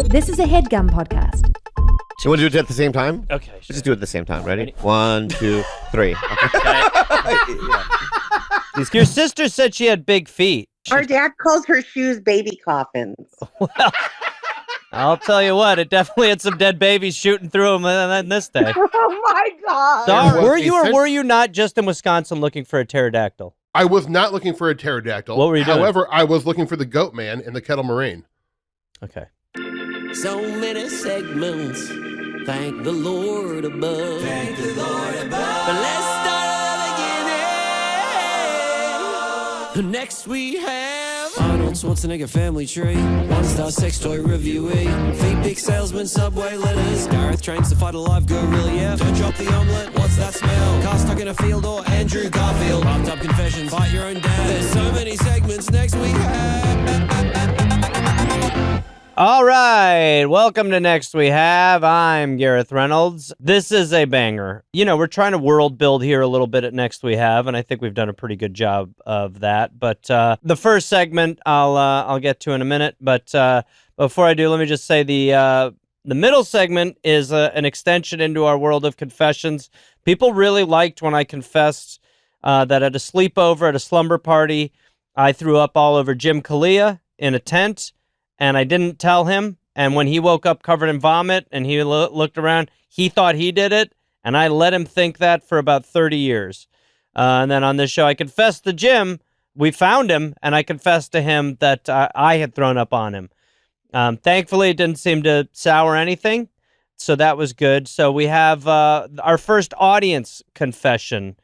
This is a Headgum podcast. You want to do it at the same time? Okay, sure. Let's just do it at the same time. Ready? 1, 2, 3. Your sister said she had big feet. Our dad calls her shoes baby coffins. Well, I'll tell you what, it definitely had some dead babies shooting through them on this day. Oh my God. So, were you or were you not just in Wisconsin looking for a pterodactyl? I was not looking for a pterodactyl. What were you doing? However, I was looking for the goat man in the Kettle Moraine. Okay. So many segments. Thank the Lord above. Thank the Lord above. But let's start again. Next we have Arnold Schwarzenegger family tree. One-star sex toy reviewee. Feet pick salesman, Subway letters. Gareth trains to fight a live gorilla, yeah. Don't drop the omelet, what's that smell? Car stuck in a field or Andrew Garfield. Bathtub confessions, fight your own dad. There's so many segments. Next we have All right, welcome to Next We Have. I'm Gareth Reynolds. This is a banger. You know, we're trying to world build here a little bit at Next We Have, and I think we've done a pretty good job of that. But the first segment I'll get to in a minute. But before I do, let me just say the middle segment is an extension into our world of confessions. People really liked when I confessed that at a sleepover at a slumber party, I threw up all over Jim Kalia in a tent. And I didn't tell him, and when he woke up covered in vomit and he looked around, he thought he did it, and I let him think that for about 30 years. And then on this show, I confessed to Jim. We found him, and I confessed to him that I had thrown up on him. Thankfully, it didn't seem to sour anything, so that was good. So we have our first audience confession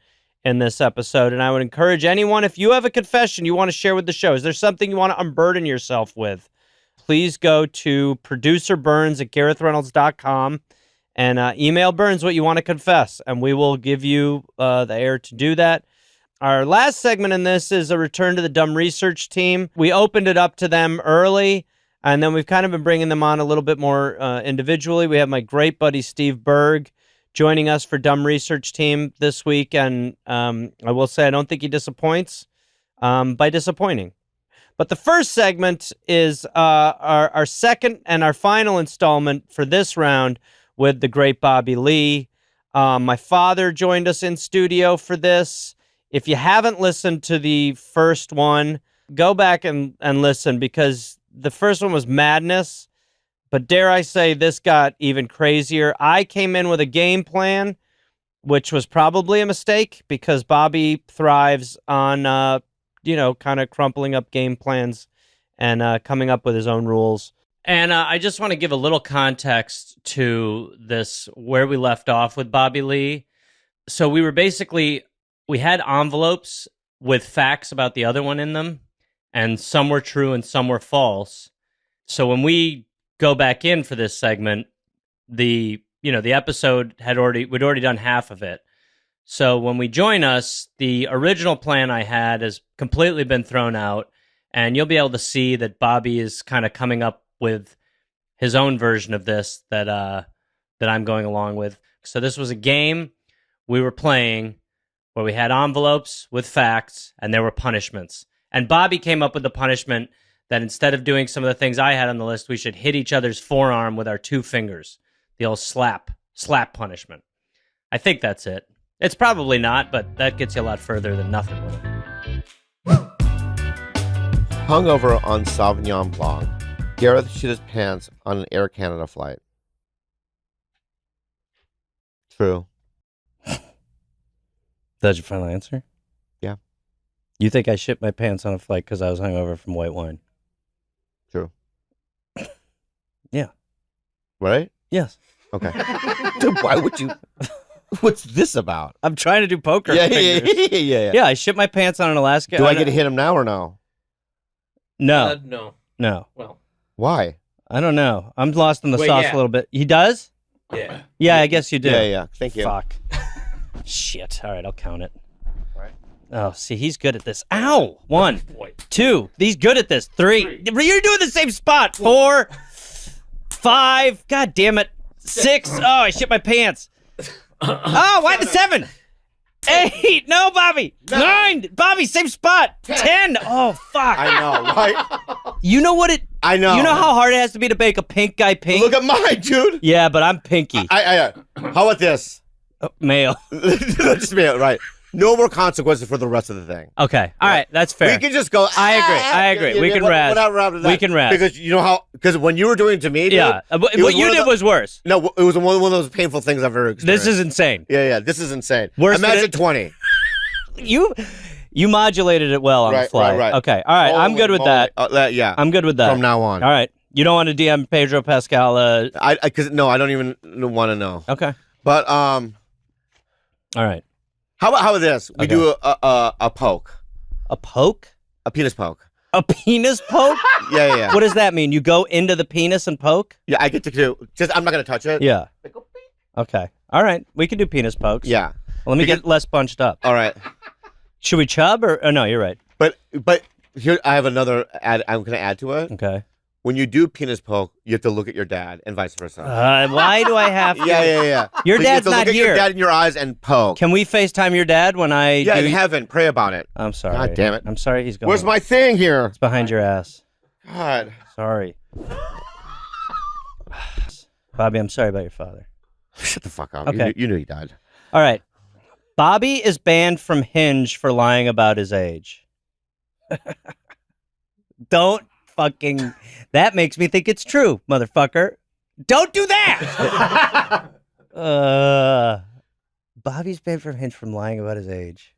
in this episode, and I would encourage anyone, if you have a confession you want to share with the show, is there something you want to unburden yourself with? Please go to producer Burns at GarethReynolds.com and email Burns what you want to confess, and we will give you the air to do that. Our last segment in this is a return to the Dumb Research team. We opened it up to them early, and then we've kind of been bringing them on a little bit more individually. We have my great buddy Steve Berg joining us for Dumb Research team this week, and I will say I don't think he disappoints by disappointing. But the first segment is our second and our final installment for this round with the great Bobby Lee. My father joined us in studio for this. If you haven't listened to the first one, go back and listen, because the first one was madness. But dare I say, this got even crazier. I came in with a game plan, which was probably a mistake, because Bobby thrives on kind of crumpling up game plans and coming up with his own rules. And I just want to give a little context to this, where we left off with Bobby Lee. So we had envelopes with facts about the other one in them, and some were true and some were false. So when we go back in for this segment, the episode we'd already done half of it. So when we join us, the original plan I had has completely been thrown out, and you'll be able to see that Bobby is kind of coming up with his own version of this that I'm going along with. So this was a game we were playing where we had envelopes with facts, and there were punishments. And Bobby came up with the punishment that instead of doing some of the things I had on the list, we should hit each other's forearm with our 2 fingers. The old slap punishment. I think that's it. It's probably not, but that gets you a lot further than nothing with it. Hungover on Sauvignon Blanc, Gareth shit his pants on an Air Canada flight. True. That's your final answer? Yeah. You think I shit my pants on a flight because I was hungover from white wine? True. Yeah. Right? Yes. Okay. Dude, why would you... What's this about? I'm trying to do poker fingers. Yeah. Yeah, I shit my pants on an Alaska. Do I get to hit him now or no? No. No. Well. Why? I don't know. I'm lost in the sauce a little bit. He does? Yeah. Yeah, I guess you do. Yeah. Thank you. Fuck. Shit. All right, I'll count it. All right. Oh, see, he's good at this. Ow! 1, 2. He's good at this. 3. You're doing the same spot. 4, 5. God damn it. 6. Oh, I shit my pants. Oh, why the 7? 8. No, Bobby. 9. Bobby, same spot. 10. Oh, fuck. I know, right? You know what it... I know. You know how hard it has to be to bake a pink guy pink? Look at mine, dude. Yeah, but I'm pinky. How about this? Male. Just me, right. No more consequences for the rest of the thing. Okay. All right. That's fair. We can just go. I agree. We can razz. We can razz. Because you know how? Because when you were doing it to me, dude, yeah. What you did was worse. No, it was one of those painful things I've ever experienced. This is insane. Yeah. This is insane. Worse Imagine 20. You modulated it well on the fly. Right. Okay. All right. I'm good with that. Yeah. I'm good with that. From now on. All right. You don't want to DM Pedro Pascal. I don't even want to know. Okay. But All right. How about this? We do a poke. A poke? A penis poke. A penis poke? Yeah. What does that mean? You go into the penis and poke? Yeah, I get to do. I'm not gonna touch it. Yeah. Okay. All right. We can do penis pokes. Yeah. Let me get less bunched up. All right. Should we chub or? Oh no, you're right. But here I have another add. I'm gonna add to it. Okay. When you do penis poke, you have to look at your dad and vice versa. Why do I have to? Yeah. Your So dad's you have to not look at here. your dad in your eyes and poke. Can we FaceTime your dad when I? Yeah, in heaven, pray about it. I'm sorry. God damn it. I'm sorry. He's going. Where's my thing here? It's behind your ass. God. Sorry. Bobby, I'm sorry about your father. Shut the fuck up. Okay. You knew he died. All right. Bobby is banned from Hinge for lying about his age. Don't fucking... That makes me think it's true, motherfucker. Don't do that! Bobby's banned from Hinge from lying about his age.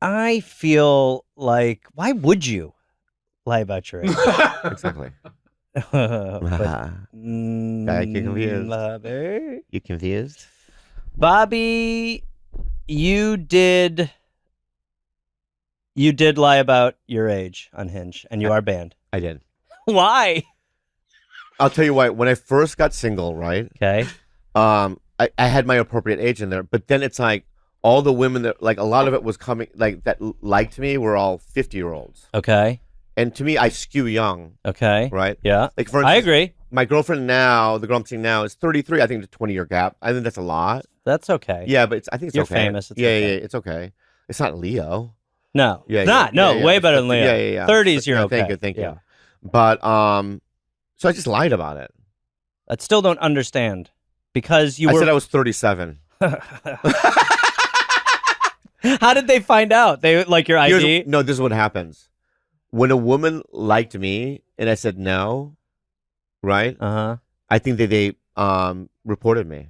I feel like... Why would you lie about your age? Exactly. But, You confused? Bobby? You confused? Bobby, you did lie about your age on Hinge, and you are banned. I did. Why? I'll tell you why. When I first got single, right? Okay. I had my appropriate age in there, but then it's like all the women that like a lot of it was coming like that liked me were all 50-year-olds. Okay. And to me, I skew young. Okay. Right? Yeah. Like for instance, I agree. My girlfriend now, the girl I'm seeing now, is 33. I think it's a 20-year gap. I think that's a lot. That's okay. Yeah, but I think it's You're okay. famous. It's yeah, okay. it's okay. It's not Leo. No. Yeah, it's not. No, way better than Leo. Yeah. 30s, you're okay. Thank you. Yeah. But so I just lied about it. I still don't understand because you I were. said I was 37. How did they find out? They like your ID? No, this is what happens. When a woman liked me and I said no, right? Uh-huh. I think that they reported me.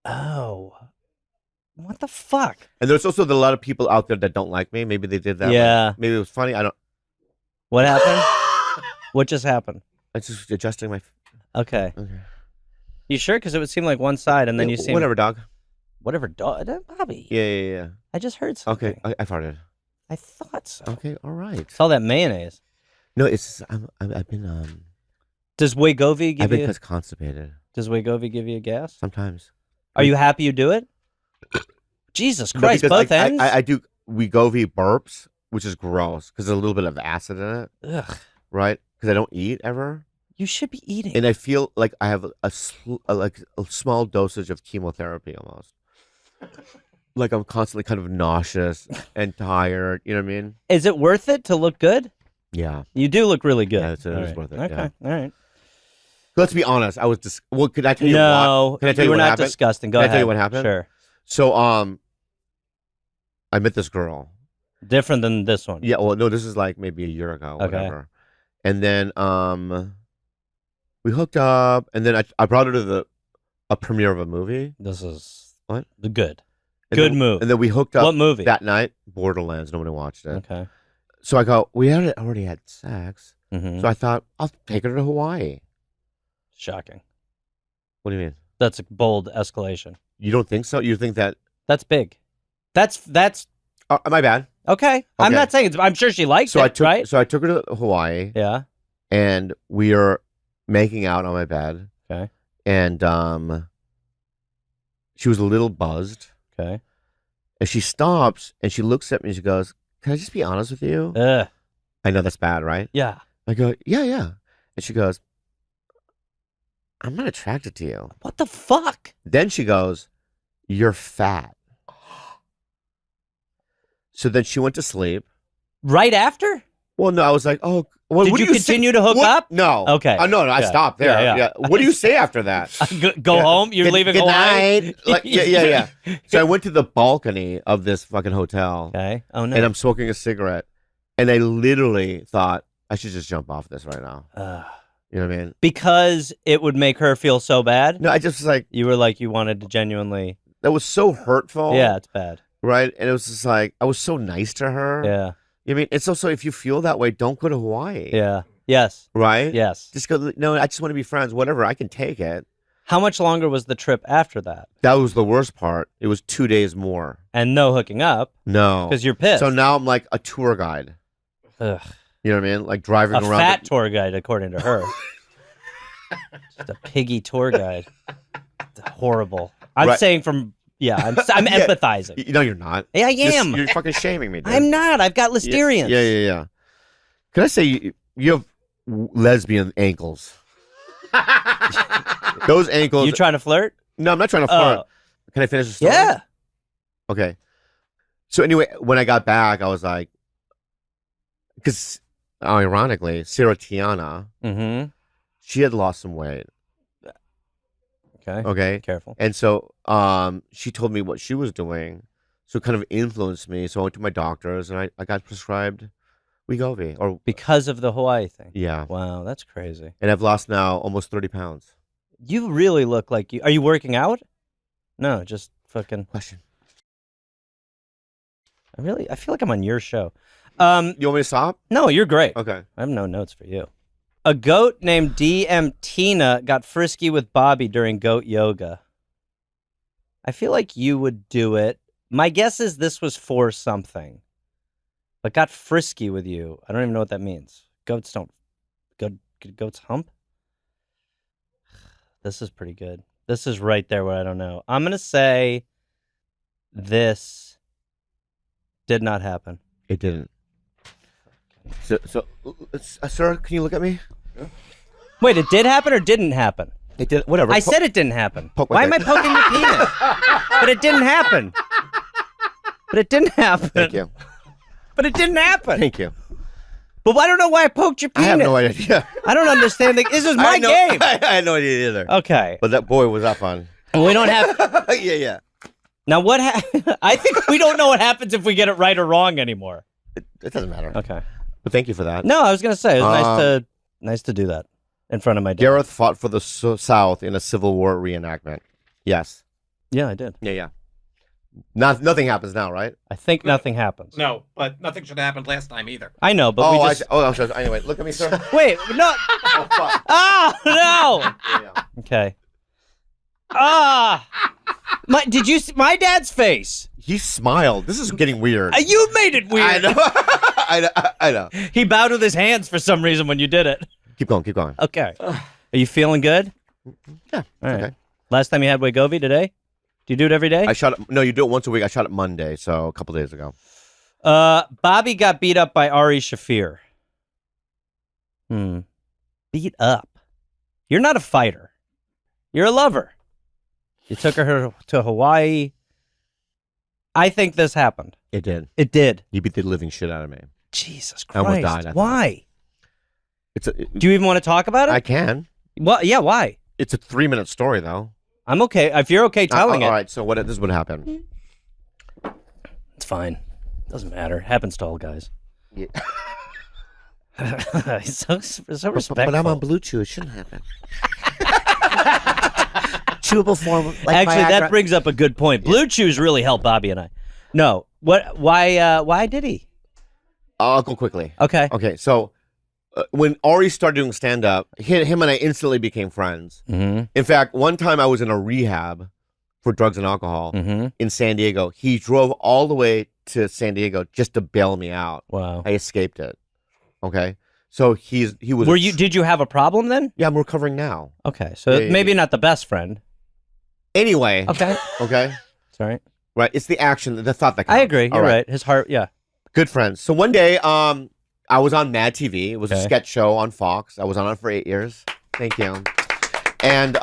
Oh. What the fuck? And there's also a lot of people out there that don't like me. Maybe they did that. Yeah. Maybe it was funny. I don't. What happened? What just happened? I'm just adjusting my. Okay. You sure? Because it would seem like one side, and then you seem whatever, dog. Whatever, dog. Bobby. Yeah. I just heard something. Okay, I farted. I thought so. Okay, all right. It's all that mayonnaise. No, it's I've been Does Wegovy give I've been you? constipated. Does Wegovy give you a gas? Sometimes. Are you happy you do it? Jesus No, Christ, because both ends. I do Wegovy burps, which is gross because there's a little bit of acid in it, Ugh. right? Because I don't eat ever, You should be eating. and I feel like I have a small dosage of chemotherapy almost. Like I'm constantly kind of nauseous and tired. You know what I mean? Is it worth it to look good? Yeah. You do look really good. Yeah, it is worth it. Okay, Yeah. all right. Let's be honest. I was well. Could I tell you? No, what? Can I tell you you were what not happened? disgusting. Go Can ahead. I tell you what happened? Sure. So I met this girl. Different than this one. Yeah. Well, no, this is like maybe a year ago. Okay. Whatever. And then we hooked up, and then I brought her to a premiere of a movie. This is What? the good. And Good then, move. And then we hooked up. What movie? That night? Borderlands. Nobody watched it. Okay. So I go, we had already had sex. Mm-hmm. So I thought, I'll take her to Hawaii. Shocking. What do you mean? That's a bold escalation. You don't think so? You think that? That's big. That's My bad. okay. I'm Okay. not saying it's. I'm sure she likes So it. I took, right? So I took her to Hawaii, Yeah. and we are making out on my bed. Okay. And she was a little buzzed, Okay. and she stops and she looks at me and she goes, "Can I just be honest with you?" I know that's bad, right? Yeah. I go, yeah. And she goes, "I'm not attracted to you." What the fuck? Then she goes, "You're fat." So then she went to sleep. Right after? Well, no, I was like, oh. Well, Did what you do continue to hook what? up? No. Okay. No, I Yeah. stopped there. Yeah. What do you say after that? Go home? You're leaving good Hawaii? night. Like, yeah. So I went to the balcony of this fucking hotel, Okay. Oh, no. and I'm smoking a cigarette, and I literally thought I should just jump off this right now. You know what I mean? Because it would make her feel so bad? No, I just was like, You were like, you wanted to genuinely... that was so hurtful. Yeah, it's bad. Right? And it was just like, I was so nice to her. Yeah. You know what I mean? It's also, if you feel that way, don't go to Hawaii. Yeah. Yes. Right? Yes. Just go, no, I just want to be friends. Whatever. I can take it. How much longer was the trip after that? That was the worst part. It was 2 days more. And no hooking up No. because you're pissed. So now I'm like a tour guide. Ugh. You know what I mean? Like driving A around. fat tour guide, according to her. Just a piggy tour guide. Horrible. I'm Right. saying I'm Yeah. empathizing. No, you're not. Yeah, I am. You're fucking shaming me, dude. I'm not. I've got Listerians. Yeah. Can I say you have lesbian ankles? Those ankles. You trying to flirt? No, I'm not trying to Oh. flirt. Can I finish the story? Yeah. Okay. So anyway, when I got back, I was like, because ironically, Sarah Tiana, Mm-hmm. she had lost some weight. Okay. Okay. Careful. And so she told me what she was doing. So it kind of influenced me. So I went to my doctors and I got prescribed Wegovy. Or Because of the Hawaii thing. yeah. Wow, that's crazy. And I've lost now almost 30 pounds. You really look like you. Are you working out? No, just fucking. Question. I feel like I'm on your show. You want me to stop? No, you're great. Okay. I have no notes for you. A goat named DM Tina got frisky with Bobby during goat yoga. I feel like you would do it. My guess is this was for something, but got frisky with you. I don't even know what that means. Goats don't. Goats hump? This is pretty good. This is right there where I don't know. I'm going to say this did not happen. It didn't. So sir, can you look at me? Wait, it did happen or didn't happen? It did. Whatever. I said it didn't happen. Poke my Why am I dick. poking your penis? But it didn't happen. But it didn't happen. Thank you. But it didn't happen. Thank you. But I don't know why I poked your I penis. have no idea. I don't understand. This is I my know- game. I had no idea either. Okay. But that boy was up on. We don't have. Yeah. Now what? I think we don't know what happens if we get it right or wrong anymore. It doesn't matter. Okay. But thank you for that. No, I was gonna say it was nice to do that in front of my dad. Gareth fought for the South in a Civil War reenactment. Yes. Yeah, I did. Yeah. Nothing happens now, right? I think nothing happens. No, but nothing should have happened last time either. I know, but we just. I'm sorry. Anyway, look at me, sir. Wait, no. Oh, fuck. Oh no. Yeah. Okay. Did you see my dad's face? He smiled. This is getting weird. You made it weird. I know. I know. He bowed with his hands for some reason when you did it. Keep going. Okay. Are you feeling good? Yeah. All right. Okay. Last time you had Wegovy today? Do you do it every day? I shot it. No, you do it once a week. I shot it Monday, so a couple days ago. Bobby got beat up by Ari Shafir. Beat up. You're not a fighter. You're a lover. You took her to Hawaii. I think this happened. It did. It did. You beat the living shit out of me. Jesus I almost Christ. died, I thought. Why? It's Do you even want to talk about it? I can. Well, yeah, why? It's a 3-minute story, though. I'm okay. If you're okay telling All it, right. So this is what happened. it's fine. Doesn't matter. Happens to all guys. Yeah. He's so respectful. But I'm on Blue Chew. It shouldn't happen. Chewable form. Like Actually, Viagra. that brings up a good point. Blue Chews really helped Bobby and I. No. What? Why did he? I'll go quickly. Okay. Okay. So when Ari started doing stand-up, him and I instantly became friends. Mm-hmm. In fact, one time I was in a rehab for drugs and alcohol in San Diego. He drove all the way to San Diego just to bail me out. Wow. I escaped it. Okay. So he was. Did you have a problem then? Yeah, I'm recovering now. Okay. So Yeah. maybe not the best friend. Anyway. Okay. Okay. Sorry. Right. It's the action, the thought that counts. I agree. All You're right. His heart. Yeah. Good friends. So one day, I was on Mad TV. It was a Okay. sketch show on Fox. I was on it for 8 years. Thank you. And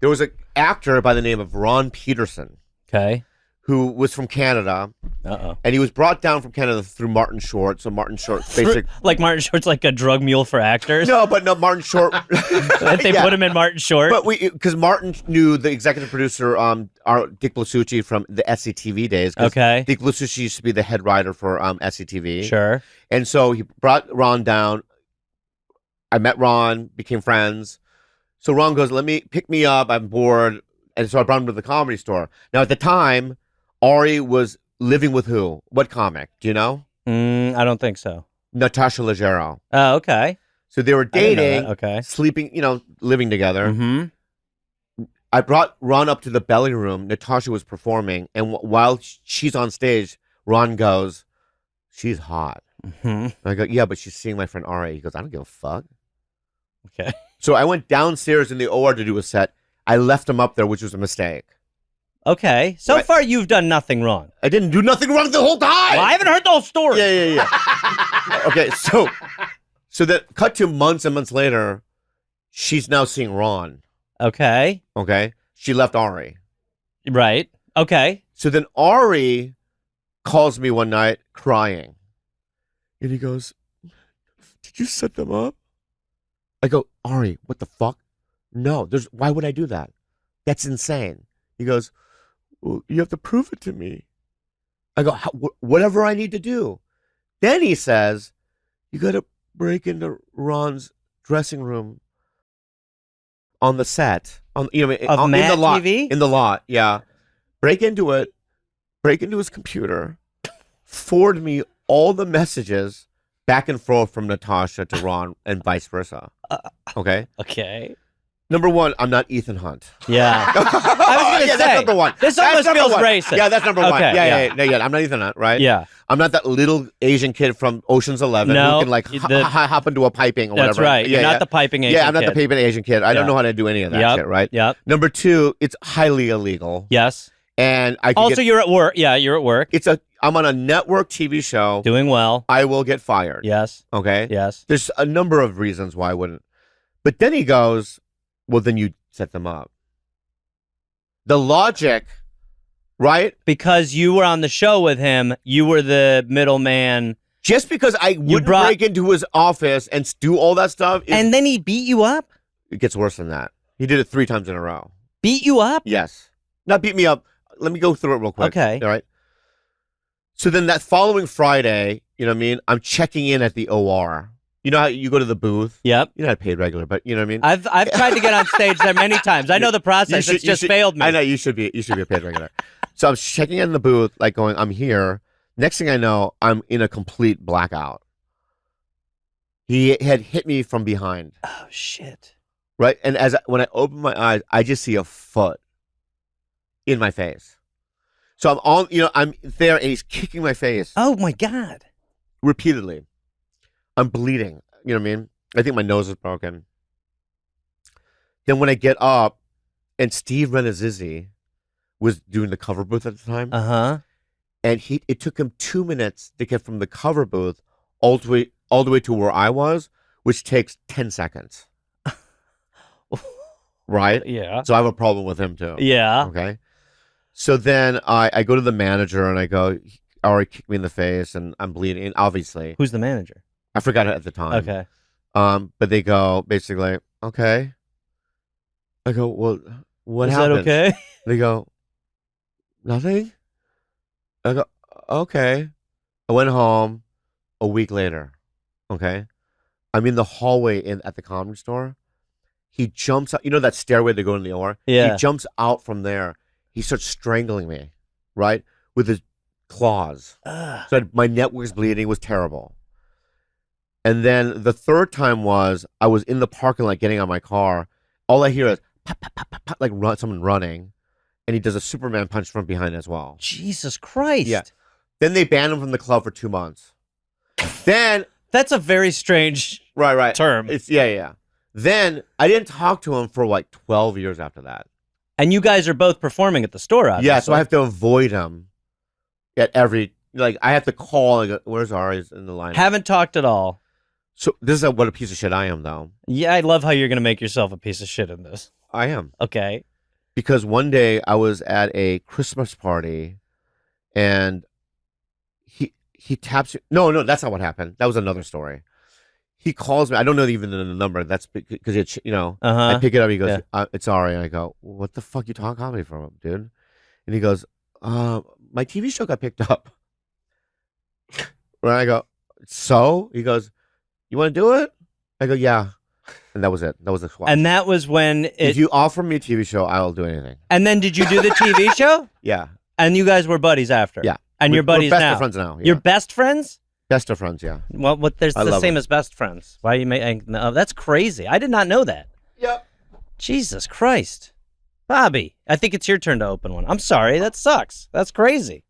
there was an actor by the name of Ron Peterson Okay. who was from Canada, Uh-oh. and he was brought down from Canada through Martin Short. So Martin Short, basic. Like Martin Short's like a drug mule for actors? No, but no, Martin Short. That they Yeah. put him in Martin Short? But because Martin knew the executive producer, our Dick Blasucci from the SCTV days. 'Cause Okay. Dick Blasucci used to be the head writer for SCTV. Sure. And so he brought Ron down. I met Ron, became friends. So Ron goes, pick me up. I'm bored. And so I brought him to the Comedy Store. Now, at the time, Ari was living with who? What comic? Do you know? I don't think so. Natasha Leggero. Oh, okay. So they were I didn't know dating, that. Okay. sleeping, living together. Mm-hmm. I brought Ron up to the belly room. Natasha was performing. And while she's on stage, Ron goes, she's hot. Mm-hmm. And I go, yeah, but she's seeing my friend Ari. He goes, I don't give a fuck. Okay. So I went downstairs in the OR to do a set. I left him up there, which was a mistake. Okay. So Right. far, you've done nothing wrong. I didn't do nothing wrong the whole time. Well, I haven't heard the whole story. Yeah. Okay, so that cut to months and months later, she's now seeing Ron. Okay. Okay, she left Ari. Right. Okay. So then Ari calls me one night crying, and he goes, "Did you set them up?" I go, "Ari, what the fuck? No, why would I do that? That's insane." He goes, "Well, you have to prove it to me." I go, "Whatever I need to do." Then he says, "You got to break into Ron's dressing room on the set, Of in Mad the lot, TV? in the lot, yeah. Break into it, break into his computer, forward me all the messages back and forth from Natasha to Ron and vice versa." Okay. Okay. Number one, I'm not Ethan Hunt. Yeah. I was going to Yeah, say. that's number one. This That's almost number feels one. racist. Yeah, that's number one. Okay, Yeah. I'm not Ethan Hunt, right? Yeah. I'm not that little Asian kid from Ocean's 11 No, who can like hop into a piping or That's whatever. right. You're Yeah, not the piping Asian Yeah, I'm not kid. the piping Asian kid. I don't Yeah. know how to do any of that Yep. shit, right? Yep. Number two, it's highly illegal. Yes. And I can Also, you're at work. Yeah, you're at work. I'm on a network TV show. Doing well. I will get fired. Yes. Okay? Yes. There's a number of reasons why I wouldn't. But then he goes, well, then you set them up. The logic, right? Because you were on the show with him, you were the middleman. Just because I wouldn't break into his office and do all that stuff. And then he beat you up? It gets worse than that. He did it 3 times in a row. Beat you up? Yes. Not beat me up. Let me go through it real quick. Okay. All right. So then that following Friday, you know what I mean? I'm checking in at the OR. You know how you go to the booth? Yep. You're not paid regular, but you know what I mean? I've tried to get on stage there many times. I know the process. It's just failed me. I know you should be a paid regular. So I'm checking in the booth, like going, I'm here. Next thing I know, I'm in a complete blackout. He had hit me from behind. Oh shit. Right? And when I open my eyes, I just see a foot in my face. So I'm there and he's kicking my face Oh my God. repeatedly. I'm bleeding. You know what I mean? I think my nose is broken. Then when I get up, and Steve Reynolds was doing the cover booth at the time, Uh-huh. and it took him 2 minutes to get from the cover booth all the way to where I was, which takes 10 seconds. Right? Yeah. So I have a problem with him too. Yeah. Okay. So then I go to the manager and I go, Ari kicked me in the face and I'm bleeding. And obviously, Who's the manager? I forgot it at the time. Okay. But they go basically, okay. I go, well, what Is happened? that okay? They go, nothing. I go, okay. I went home a week later. Okay. I'm in the hallway at the Comedy Store. He jumps out. You know that stairway to go in the OR? Yeah. He jumps out from there. He starts strangling me, right? With his claws. Ugh. So my neck was bleeding. It was terrible. And then the third time was I was in the parking lot getting out of my car. All I hear is pop, pop, pop, pop, pop, like someone running. And he does a Superman punch from behind as well. Jesus Christ. Yeah. Then they banned him from the club for 2 months. Then That's a very strange right. term. It's yeah. Then I didn't talk to him for like 12 years after that. And you guys are both performing at the store, obviously. Yeah, so I have to avoid him at every I have to call and go, where's Ari's in the line? Haven't talked at all. So this is what a piece of shit I am though. Yeah, I love how you're going to make yourself a piece of shit in this. I am. Okay. Because one day I was at a Christmas party and he taps you. No, that's not what happened. That was another story. He calls me. I don't know even the number. That's because it's I pick it up. He goes, "It's Ari." And I go, "What the fuck you calling me from, dude?" And he goes, "My TV show got picked up." Right? I go, "So?" He goes, "You want to do it?" I go, "Yeah." And that was it. That was the swap. And that was when if you offer me a TV show, I'll do anything. And then did you do the TV show? Yeah. And you guys were buddies after? Yeah. And you're buddies we're best now? of friends now. Yeah. You're best friends? Best of friends, yeah. Well, there's the same as best friends. Why are you making... that's crazy. I did not know that. Yep. Jesus Christ. Bobby, I think it's your turn to open one. I'm sorry. That sucks. That's crazy.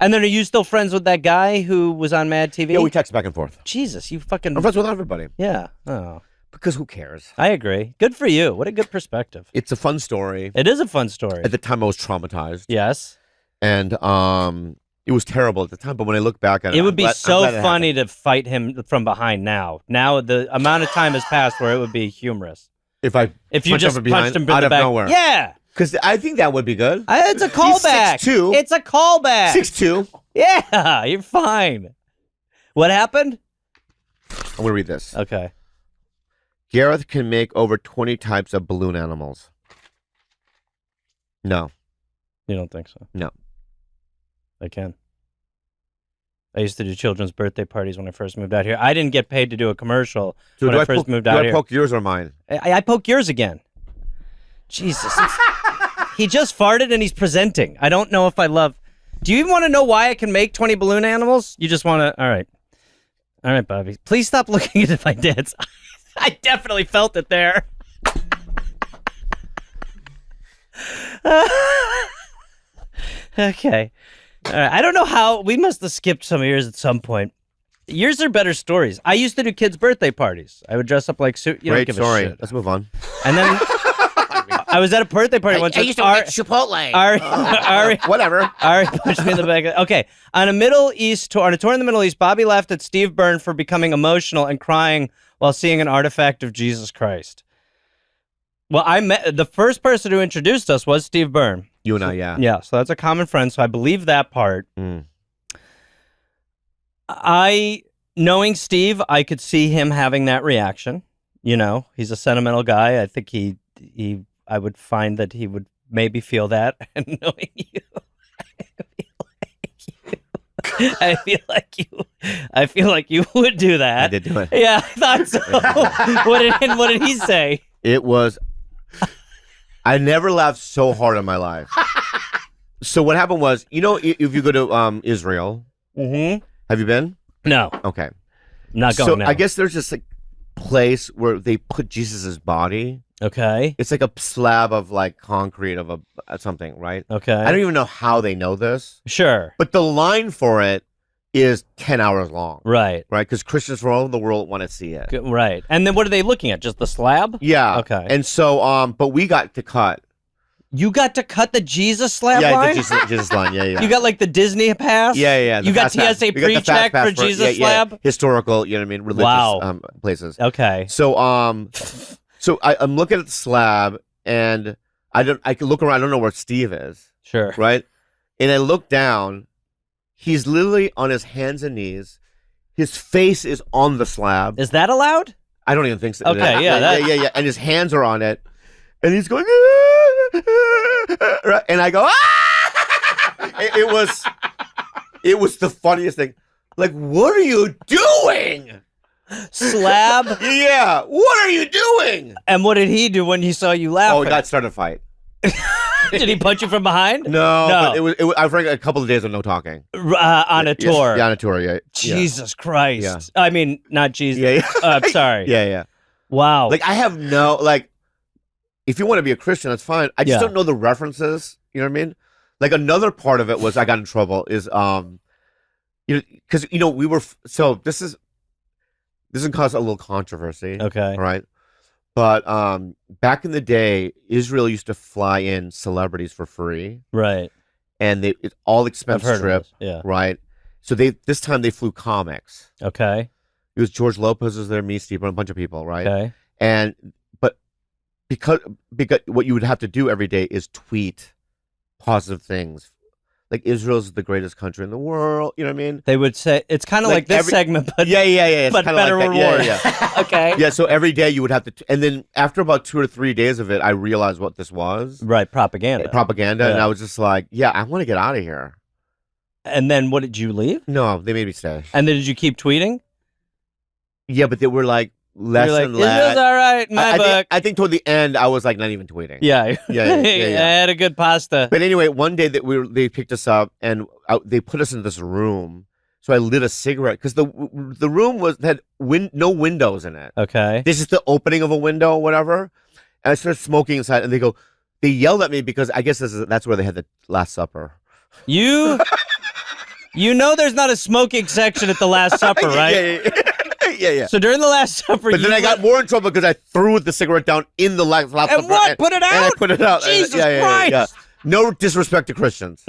And then are you still friends with that guy who was on Mad TV? Yeah, we text back and forth. Jesus, you fucking... I'm friends with everybody. Yeah. Oh. Because who cares? I agree. Good for you. What a good perspective. It's a fun story. It is a fun story. At the time, I was traumatized. Yes. And it was terrible at the time, but when I look back at it... It would be so funny to fight him from behind now. Now, the amount of time has passed where it would be humorous. If you just punched him out in the of back. nowhere. Yeah. Because I think that would be good. It's a callback. He's 6'2". It's a callback. 6'2". Yeah, you're fine. What happened? I'm going to read this. Okay. Gareth can make over 20 types of balloon animals. No. You don't think so? No. I can. I used to do children's birthday parties when I first moved out here. I didn't get paid to do a commercial when I first moved out here. Do I poke yours or mine? I poke yours again. Jesus. He just farted and he's presenting. I don't know if I love... Do you even want to know why I can make 20 balloon animals? You just want to... All right. All right, Bobby. Please stop looking at my dad's. I definitely felt it there. Okay. All right. I don't know how... We must have skipped some of yours at some point. Yours are better stories. I used to do kids' birthday parties. I would dress up like suit. You Great don't give story. a shit. Let's move on. And then I was at a birthday party once. I used to make Chipotle. Ari, Whatever. Ari pushed me in the back. Okay. On a Middle East tour, on a tour in the Middle East, Bobby laughed at Steve Byrne for becoming emotional and crying while seeing an artifact of Jesus Christ. Well, I met the first person who introduced us was Steve Byrne. You and I, yeah. Yeah, so that's a common friend. So I believe that part. Mm. Knowing Steve, I could see him having that reaction. You know, he's a sentimental guy. I think I would find that he would maybe feel that. And knowing you, I feel like you would do that. I did do it. Yeah, I thought so. What did he say? It was... I never laughed so hard in my life. So what happened was, if you go to Israel, have you been? No. Okay. Not going so now. I guess there's this place where they put Jesus's body. Okay. It's like a slab of like concrete of something, right? Okay. I don't even know how they know this. Sure. But the line for it is 10 hours long. Right. Right? Because Christians from all over the world want to see it. Right. And then what are they looking at? Just the slab? Yeah. Okay. And so, but we got to cut. You got to cut the Jesus slab Yeah, line? the Jesus line. Yeah, yeah. You got like the Disney pass? Yeah. You got TSA pre-check for Jesus slab? Historical, you know what I mean? Religious places. Okay. So, I'm looking at the slab and I can look around. I don't know where Steve is. Sure. Right. And I look down. He's literally on his hands and knees. His face is on the slab. Is that allowed? I don't even think so. Okay, yeah. And his hands are on it. And he's going, right? And I go, it was the funniest thing. Like, what are you doing? Slab? Yeah. What are you doing? And what did he do when he saw you laughing? Oh, that started a fight. Did he punch you from behind? No. But it was I forgot a couple of days of no talking. On a tour? Yeah, on a tour, yeah. Jesus Christ. Yeah. I mean, not Jesus. Yeah. I'm sorry. Yeah. Wow. Like, I have if you want to be a Christian, that's fine. I just don't know the references. You know what I mean? Like, another part of it was I got in trouble is, because, we were, so this is going to cause a little controversy. Okay. Right? But back in the day, Israel used to fly in celebrities for free. Right. And it's all expense I've heard trip. of this. Yeah. Right? So this time they flew comics. Okay. It was George Lopez was there, me, Steve, and a bunch of people, right? Okay. But because what you would have to do every day is tweet positive things. like Israel's the greatest country in the world. You know what I mean? They would say it's kind of like this segment, but yeah. It's but kinda better like reward. Yeah. Okay. Yeah, so every day you would have to, and then after about 2 or 3 days of it, I realized what this was. Right, propaganda. And Yeah. I was just like, yeah, I want to get out of here. And then what, did you leave? No, they made me stay. And then did you keep tweeting? Yeah, but they were like less You're like, and less. Israel's all right in my book. I think toward the end, I was like not even tweeting. Yeah. Yeah. I had a good pasta. But anyway, one day that they picked us up and they put us in this room. So I lit a cigarette because the room had no windows in it. Okay. This is the opening of a window or whatever. And I started smoking inside, and they yelled at me because I guess that's where they had the Last Supper. You know there's not a smoking section at the Last Supper, right? Yeah. So during the Last Supper, But then I got more in trouble because I threw the cigarette down in the Last Supper. And what? Put it out? And I put it out. Jesus Yeah. Christ. No disrespect to Christians.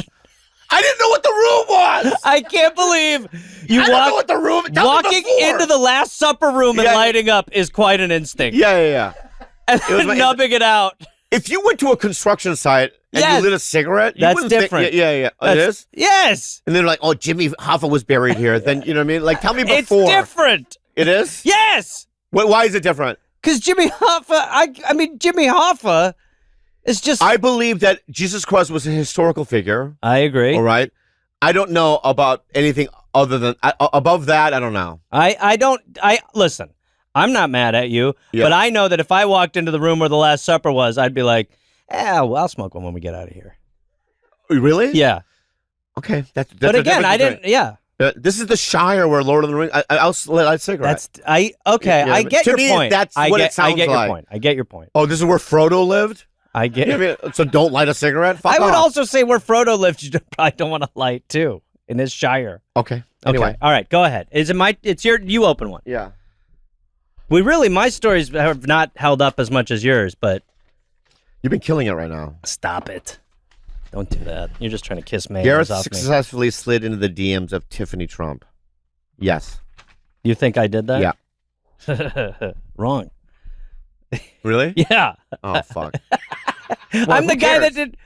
I didn't know what the room was. I can't believe you I don't know what the room. Tell me walking before. into the Last Supper room and Yeah. lighting up is quite an instinct. Yeah. And was my- nubbing it out. If you went to a construction site and Yes. you lit a cigarette, you That's wouldn't think- different. Yeah. Oh, it is? Yes. And then like, oh, Jimmy Hoffa was buried here. Then, you know what I mean? Like, tell me before. It's different. It is? Yes. Why is it different? Because Jimmy Hoffa, Jimmy Hoffa is just... I believe that Jesus Christ was a historical figure. I agree. All right? I don't know about anything other than... above that, I don't know. Listen, I'm not mad at you, Yeah. but I know that if I walked into the room where the Last Supper was, I'd be like, well, I'll smoke one when we get out of here. Really? Yeah. Okay. That's But a again, different I degree. didn't, yeah. This is the Shire where Lord of the Rings... I'll lit a cigarette. I get To your me, point. that's what it sounds I get like. your point. I get your point. Oh, this is where Frodo lived? I get You know what I mean? So don't light a cigarette? Fuck I would off. also say where Frodo lived, you probably don't want to light too, in his Shire. Okay. Anyway. Okay. All right, go ahead. You open one. Yeah. My stories have not held up as much as yours, but You've been killing it right now. stop it. Don't do that. You're just trying to kiss me. Gareth off me. successfully slid into the DMs of Tiffany Trump. Yes. You think I did that? Yeah. Wrong. Really? Yeah. Oh, fuck. I'm the guy that did.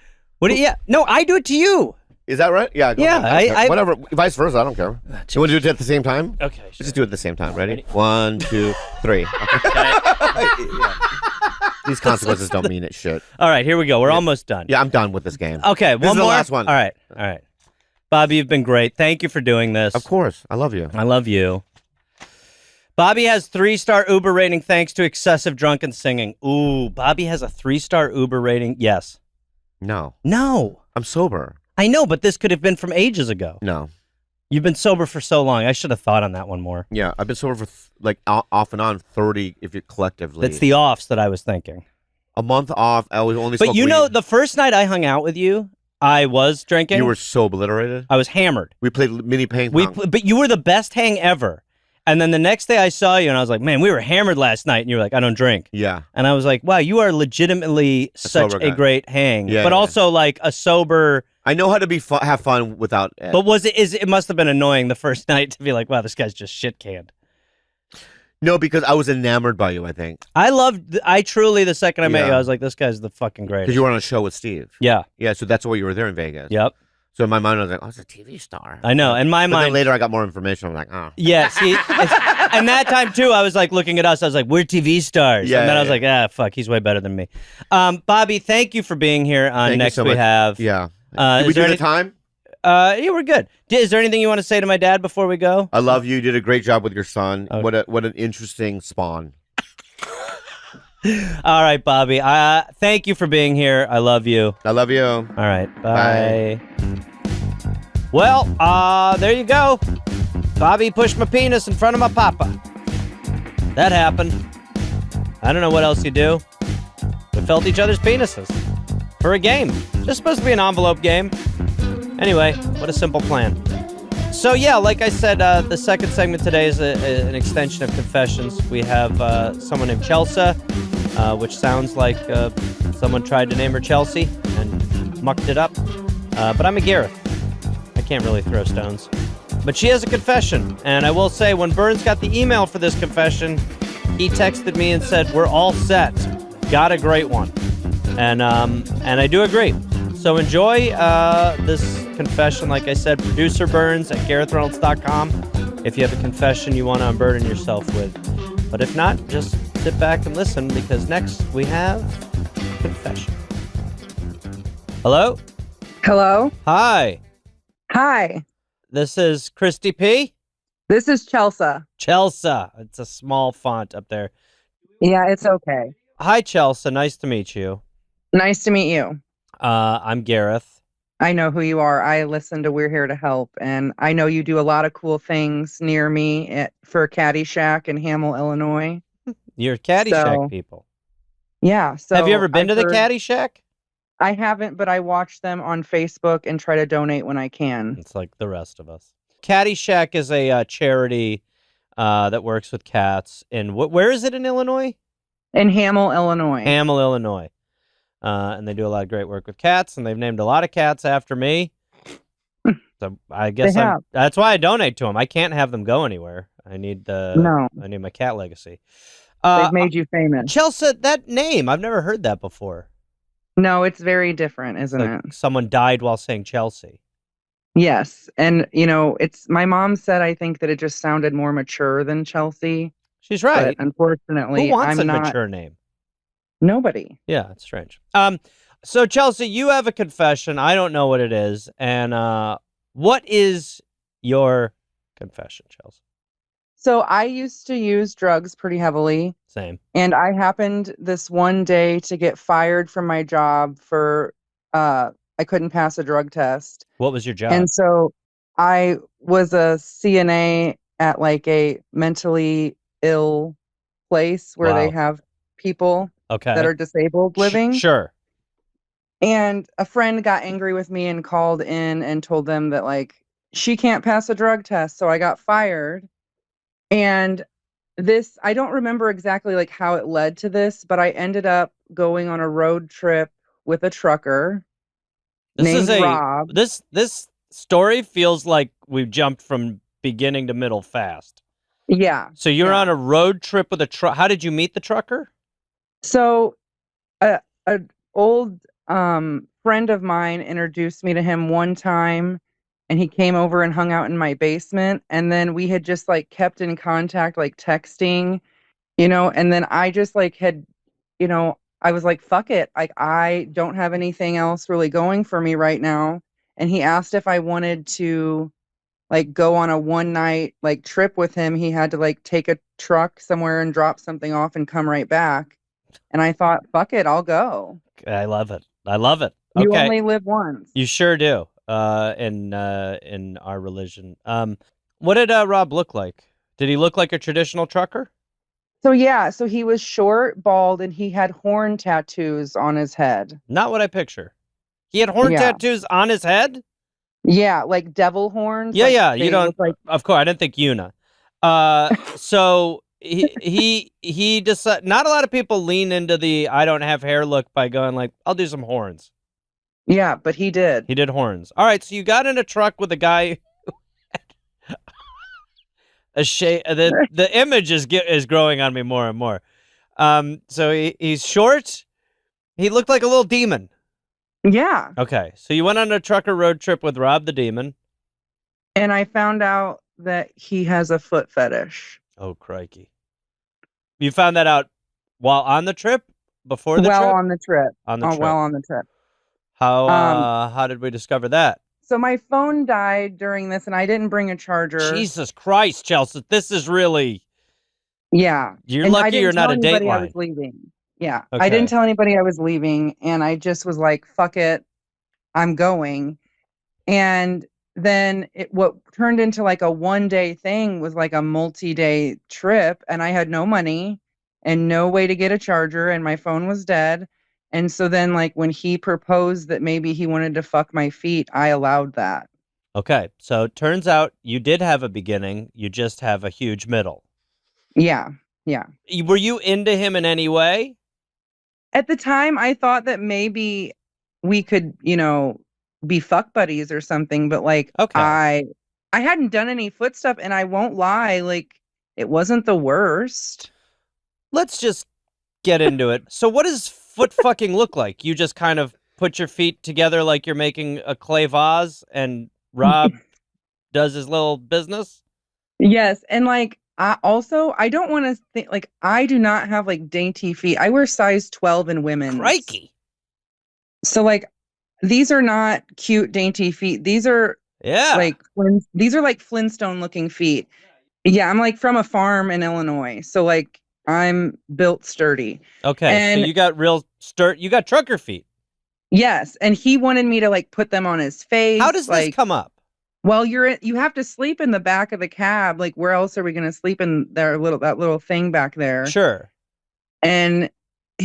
Yeah. No, I do it to you. Is that right? Yeah. Go Yeah, ahead. don't care. I- Whatever. Vice versa. I don't care. You want to do it at the same time? Okay. Let's just do it at the same time. Ready? 1, 2, 3. Okay. Yeah. These consequences don't mean it shit. All right, here we go. We're almost done. Yeah, I'm done with this game. Okay, This one is the more. last one. All right. Bobby, you've been great. Thank you for doing this. Of course. I love you. I love you. Bobby has 3-star Uber rating thanks to excessive drunken singing. Ooh, Bobby has a 3-star Uber rating. Yes. No. No. I'm sober. I know, but this could have been from ages ago. No. You've been sober for so long. I should have thought on that one more. Yeah, I've been sober for off and on 30 if you collectively. That's the offs that I was thinking. A month off. I was only. But you know, the first night I hung out with you, I was drinking. you were so obliterated. I was hammered. We played mini ping pong. But you were the best hang ever. And then the next day I saw you and I was like, man, we were hammered last night. And you were like, I don't drink. Yeah. And I was like, wow, you are legitimately such sober a guy. great hang. Yeah, but yeah. also like a sober. I know how to have fun without it. But it must have been annoying the first night to be like, wow, this guy's just shit canned. No, because I was enamored by you, I think. I truly, the second I met Yeah. you, I was like, this guy's the fucking greatest. Because you were on a show with Steve. Yeah. Yeah, so that's why you were there in Vegas. Yep. So in my mind, I was like, oh, it's a TV star. I know. In my But then mind. later, I got more information. I'm like, oh. Yeah, see, and that time too, I was like looking at us. I was like, "We're TV stars," Yeah, and then I was yeah. like, fuck, he's way better than me." Bobby, thank you for being here on Thank you Next so We much. Have. Yeah. Did Did we do the time? Yeah, we're good. Is there anything you want to say to my dad before we go? I love you. You did a great job with your son. Okay. What an interesting spawn. All right, Bobby. Thank you for being here. I love you. I love you. All right, bye. Well, there you go. Bobby pushed my penis in front of my papa. That happened. I don't know what else you do. We felt each other's penises for a game. Just supposed to be an envelope game. Anyway, what a simple plan. So yeah, like I said, the second segment today is an extension of Confessions. We have someone named Chelsa, which sounds like someone tried to name her Chelsea and mucked it up. But I'm a Gareth. I can't really throw stones. But she has a confession, and I will say, when Burns got the email for this confession, he texted me and said, "We're all set. Got a great one," and I do agree. So enjoy this confession, like I said, producer Burns at GarethReynolds.com if you have a confession you want to unburden yourself with. But if not, just sit back and listen, because next we have confession. Hello? Hello? Hi. Hi. This is Christy P. This is Chelsa. Chelsa. It's a small font up there. Yeah, it's okay. Hi, Chelsa. Nice to meet you. Nice to meet you. I'm Gareth. I know who you are. I listen to We're Here to Help, and I know you do a lot of cool things near me for Caddyshack in Hamel, Illinois. You're Caddyshack people. Yeah. So have you ever been to the heard- Caddyshack? I haven't, but I watch them on Facebook and try to donate when I can. It's like the rest of us. Caddyshack is a charity that works with cats. And where is it in Illinois? In Hamel, Illinois. Hamel, Illinois. And they do a lot of great work with cats, and they've named a lot of cats after me. So I guess that's why I donate to them. I can't have them go anywhere. I need my cat legacy. They've made you famous. Chelsa, that name, I've never heard that before. No, it's very different, isn't it? Someone died while saying Chelsea. Yes. And, my mom said, I think that it just sounded more mature than Chelsea. She's right. But unfortunately, who wants I'm a not. mature name? Nobody. Yeah, it's strange. So Chelsea, you have a confession. I don't know what it is. And what is your confession, Chelsea? So I used to use drugs pretty heavily. Same. And I happened this one day to get fired from my job for I couldn't pass a drug test. What was your job? And so I was a CNA at like a mentally ill place where they have people that are disabled living. Sure. And a friend got angry with me and called in and told them that like she can't pass a drug test. So I got fired. And I don't remember exactly like how it led to this, but I ended up going on a road trip with a trucker named Rob. This story feels like we've jumped from beginning to middle fast. Yeah. So you're on a road trip with a truck. How did you meet the trucker? So an old friend of mine introduced me to him one time, and he came over and hung out in my basement. And then we had just like kept in contact, like texting, and then I just like had, I was like, fuck it. Like, I don't have anything else really going for me right now. And he asked if I wanted to like go on a one night like trip with him. He had to like take a truck somewhere and drop something off and come right back. And I thought, fuck it, I'll go. I love it. Okay. You only live once. You sure do. In our religion. What did Rob look like? Did he look like a traditional trucker? So he was short, bald, and he had horn tattoos on his head. Not what I picture. He had horn tattoos on his head? Yeah, like devil horns. Yeah, like yeah. You don't. Of course, I didn't think Una. So he decided. Not a lot of people lean into the I don't have hair look by going like I'll do some horns. Yeah, but he did. He did horns. All right, so you got in a truck with a guy. The image is growing on me more and more. So he's short. He looked like a little demon. Yeah. Okay, so you went on a trucker road trip with Rob the Demon. And I found out that he has a foot fetish. Oh, crikey. You found that out while on the trip? Before the trip? On the trip. On the trip. While on the trip. How did we discover that? So my phone died during this, and I didn't bring a charger. Jesus Christ, Chelsea. This is really... Yeah. You're lucky you're not a Dateline. I was leaving. Yeah. Okay. I didn't tell anybody I was leaving, and I just was like, fuck it, I'm going. And then what turned into like a one-day thing was like a multi-day trip, and I had no money and no way to get a charger, and my phone was dead. And so then, like, when he proposed that maybe he wanted to fuck my feet, I allowed that. Okay, so it turns out you did have a beginning. You just have a huge middle. Yeah, yeah. Were you into him in any way? At the time, I thought that maybe we could, be fuck buddies or something. But, like, I hadn't done any foot stuff, and I won't lie, like, it wasn't the worst. Let's just get into it. So what does foot fucking look like? You just kind of put your feet together like you're making a clay vase, and Rob does his little business? Yes, and like I don't want to think like I do not have like dainty feet. I wear size 12 in women's. Crikey. So like these are not cute dainty feet. These are Yeah. these are like Flintstone looking feet. Yeah, I'm like from a farm in Illinois. So like I'm built sturdy. Okay, so And you got you got trucker feet. yes, and he wanted me to like put them on his face. How does this come up? Well, you have to sleep in the back of the cab. Like, where else are we going to sleep in that little thing back there? Sure. And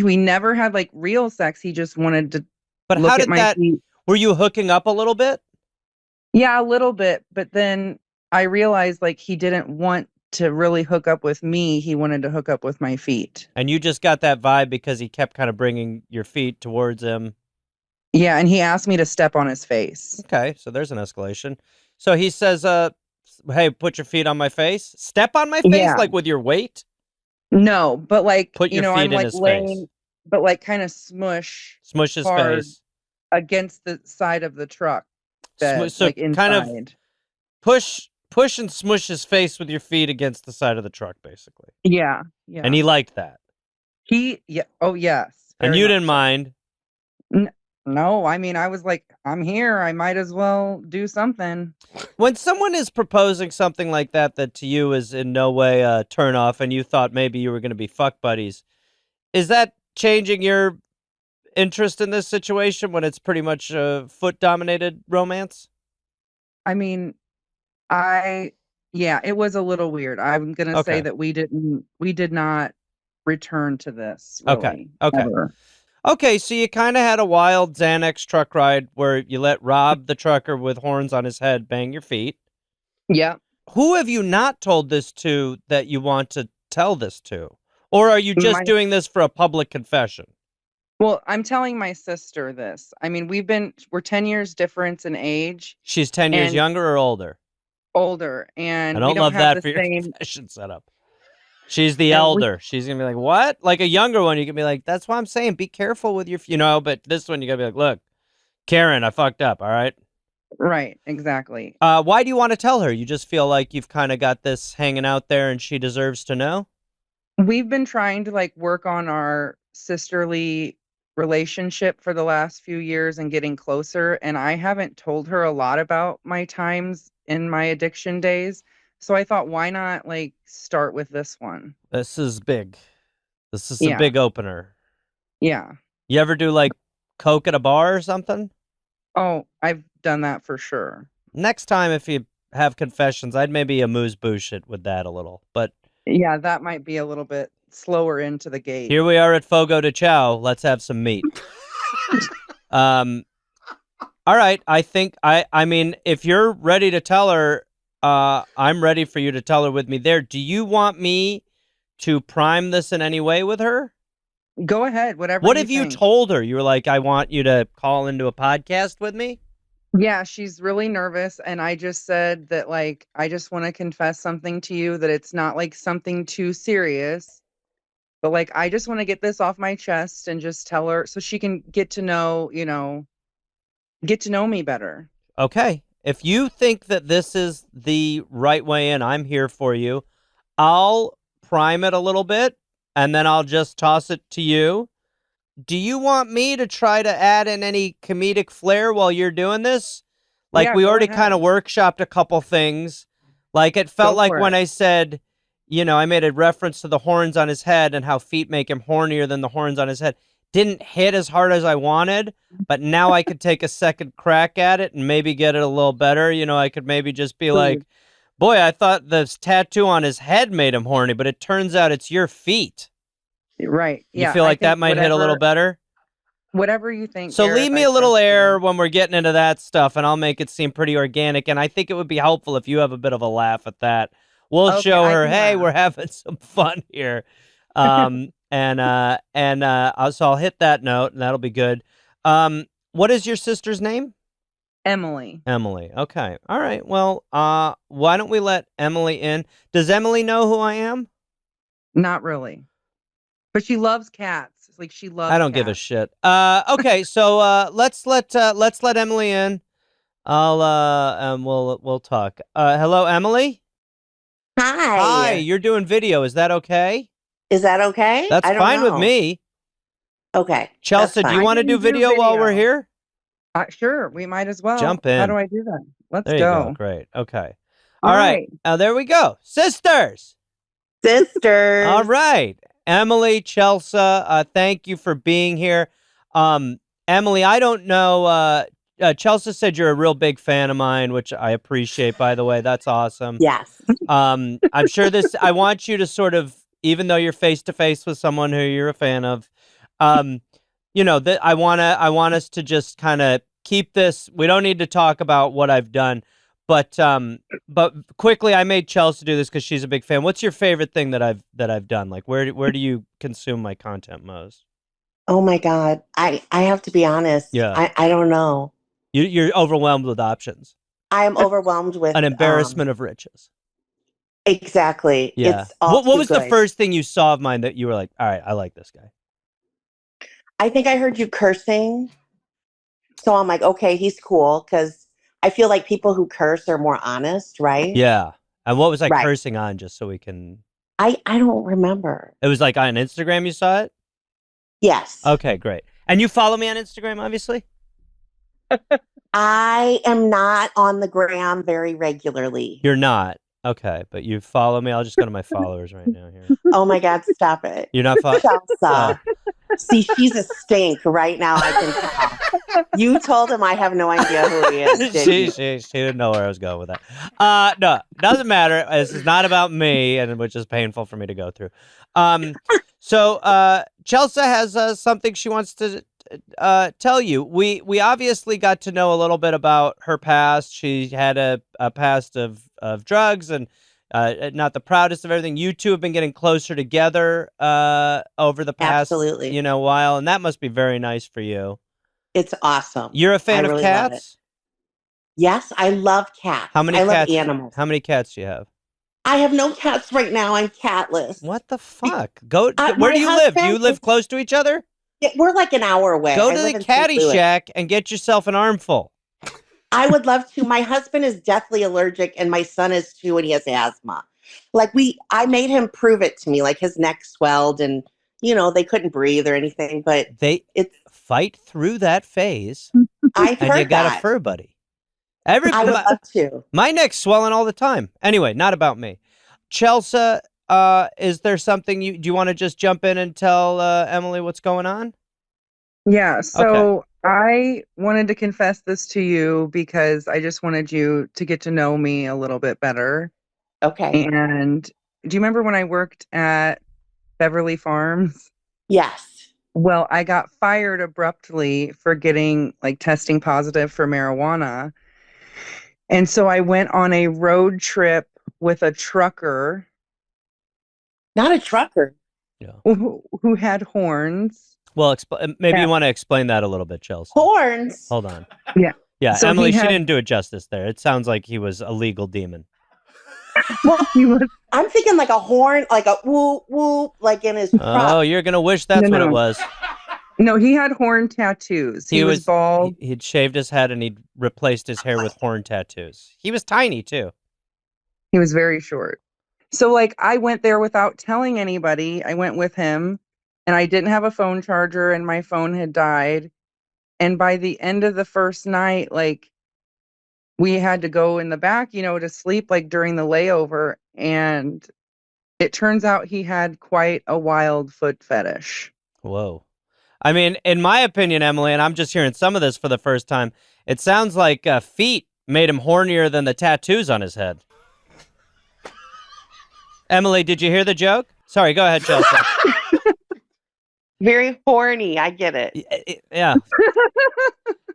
we never had like real sex. He just wanted to But look how at did my that, feet. were you hooking up a little bit? Yeah, a little bit. But then I realized like he didn't want to really hook up with me. He wanted to hook up with my feet. And you just got that vibe because he kept kind of bringing your feet towards him. Yeah, and he asked me to step on his face. Okay, so there's an escalation. So he says, hey, put your feet on my face. Step on my face, Yeah. like with your weight? No, but like, Put your feet I'm in like his laying, face. but like kind of smush Smush his hard face. against the side of the truck. That, So like inside. kind of push and smush his face with your feet against the side of the truck, basically. Yeah, yeah. And he liked that. Oh yes. And very you much didn't so. mind. No, I mean, I was like, I'm here. I might as well do something. When someone is proposing something like that to you is in no way a turn off, and you thought maybe you were going to be fuck buddies, is that changing your interest in this situation when it's pretty much a foot-dominated romance? I mean, yeah, it was a little weird. I'm gonna Okay. say that we did not return to this. Really, Okay. ever. Okay, so you kind of had a wild Xanax truck ride where you let Rob, the trucker with horns on his head, bang your feet. Yeah. Who have you not told this to that you want to tell this to? Or are you just doing this for a public confession? Well, I'm telling my sister this. I mean, we're 10 years difference in age. She's 10 years And- younger or older? Older, and I don't we don't love have that for the your same. confession setup. She's the And we- elder. She's going to be like, what? Like a younger one, you can be like, that's why I'm saying be careful with your, but this one you got to be like, look, Karen, I fucked up, all right? Right, exactly. Why do you want to tell her? You just feel like you've kind of got this hanging out there and she deserves to know? We've been trying to like work on our sisterly relationship for the last few years and getting closer, and I haven't told her a lot about my times in my addiction days. So I thought, why not like start with this one? This is big. This is a Yeah. big opener. Yeah. You ever do like coke at a bar or something? Oh, I've done that for sure. Next time, if you have confessions, I'd maybe amuse-bouche it with that a little. But Yeah, that might be a little bit slower into the gate. here we are at Fogo de Chao. Let's have some meat. All right. I think, I mean, if you're ready to tell her, I'm ready for you to tell her with me there. Do you want me to prime this in any way with her? Go ahead, whatever. What have you think. told her? You were like, I want you to call into a podcast with me? Yeah, she's really nervous, and I just said that like I just want to confess something to you, that it's not like something too serious, but like I just want to get this off my chest and just tell her so she can get to know me better. Okay. If you think that this is the right way in, I'm here for you. I'll prime it a little bit, and then I'll just toss it to you. Do you want me to try to add in any comedic flair while you're doing this? Like, Yeah, we go already ahead. kind of workshopped a couple things. Like, it felt Go like for when it. I said, I made a reference to the horns on his head and how feet make him hornier than the horns on his head. Didn't hit as hard as I wanted, but now I could take a second crack at it and maybe get it a little better. I could maybe just be like, boy, I thought this tattoo on his head made him horny, but it turns out it's your feet. Right. You Yeah. feel I like that think might hit a little better? Whatever you think. So Gareth, leave me I a little trust you. air when we're getting into that stuff, and I'll make it seem pretty organic. And I think it would be helpful if you have a bit of a laugh at that. We'll Okay, show I her, can hey, laugh. we're having some fun here. So I'll hit that note, and that'll be good. What is your sister's name? Emily. Emily. Okay. All right. Well, why don't we let Emily in? Does Emily know who I am? Not really. But she loves cats. Like she loves. I don't give a cats. shit. Okay, so let's let Emily in. We'll talk. Hello, Emily. Hi, Hi. you're doing video. Is that okay? Is that okay? That's I don't fine with know. me. Okay. Chelsea, that's do you fine. want to I do can do video while we're video. here? Sure, we might as well. Jump How in. do I do that? Let's There you go. go. Great. Okay. All All right. There we go. Sisters. Sisters. All right. Emily, Chelsa, thank you for being here. Emily, I don't know. Chelsa said you're a real big fan of mine, which I appreciate, by the way. That's awesome. Yes. I'm sure I want you to sort of, even though you're face to face with someone who you're a fan of, that I want us to just kind of keep this. We don't need to talk about what I've done, but quickly, I made Chelsea do this because she's a big fan. What's your favorite thing that I've done? Like, where do you consume my content most? Oh my God. I have to be honest. Yeah. I don't know. You're overwhelmed with options. I am overwhelmed with An embarrassment of riches. Exactly. Yeah. It's all What too was the good. first thing you saw of mine that you were like, all right, I like this guy? I think I heard you cursing. So I'm like, okay, he's cool because I feel like people who curse are more honest, right? Yeah. And what was I Right. cursing on, just so we can... I don't remember. It was like on Instagram you saw it? Yes. Okay, great. And you follow me on Instagram, obviously? I am not on the gram very regularly. You're not. Okay, but you follow me. I'll just go to my followers right now here. Oh my God, stop it. You're not following? Chelsa. See, she's a stink right now. I can tell. You told him I have no idea who he is. She didn't know where I was going with that. No, doesn't matter. This is not about me, and which is painful for me to go through. So Chelsa has something she wants to tell you. We obviously got to know a little bit about her past. She had a past of drugs and not the proudest of everything. You two have been getting closer together over the past Absolutely. while, and that must be very nice for you. It's awesome. You're a fan I of really love cats? it. Yes, I love cats. How many I cats? love animals. How many cats do you have? I have no cats right now. I'm catless. What the fuck? Where my do you live? Do you husband live is- close to each other? Yeah, we're like an hour away. Go I to live the in St. caddy Louis. shack and get yourself an armful. I would love to. My husband is deathly allergic and my son is too, and he has asthma. I made him prove it to me. Like his neck swelled and, they couldn't breathe or anything, but It's fight through that phase I've and heard you got that. a fur buddy. I would love to. My neck's swelling all the time. Anyway, not about me. Chelsa, is there something do you want to just jump in and tell Emily what's going on? Yeah, so I wanted to confess this to you because I just wanted you to get to know me a little bit better. Okay. And do you remember when I worked at Beverly Farms? Yes. Well, I got fired abruptly for getting testing positive for marijuana. And so I went on a road trip with a trucker. Not a trucker. Yeah. Who had horns. Well, maybe you want to explain that a little bit, Chelsea. Horns. Hold on. Yeah. Yeah, So Emily, he she had- didn't do it justice there. It sounds like he was a legal demon. Well, he was. I'm thinking like a horn, like a whoop whoop, like in his crop. Oh, you're gonna wish that's what it No. was. No, he had horn tattoos. He was bald. He'd shaved his head and he'd replaced his hair with horn tattoos. He was tiny too. He was very short. So I went there without telling anybody. I went with him and I didn't have a phone charger and my phone had died. And by the end of the first night, we had to go in the back, to sleep during the layover. And it turns out he had quite a wild foot fetish. Whoa. I mean, in my opinion, Emily, and I'm just hearing some of this for the first time, it sounds like feet made him hornier than the tattoos on his head. Emily, did you hear the joke? Sorry, go ahead, Chelsea. Very horny. I get it. Yeah.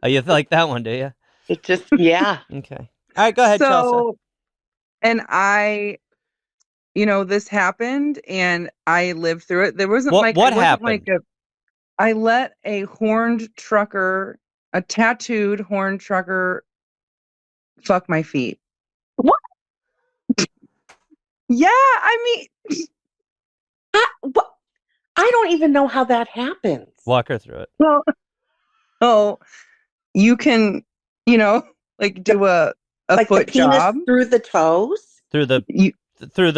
Oh, you like that one, do you? It just, yeah. Okay. All right, go ahead, Chelsea. And I, this happened and I lived through it. There wasn't what happened? I let a tattooed horned trucker fuck my feet. What? Yeah, I mean, What? I don't even know how that happens. Walk her through it. Well, so you can, like do a Like foot the penis job. through the toes? Through the You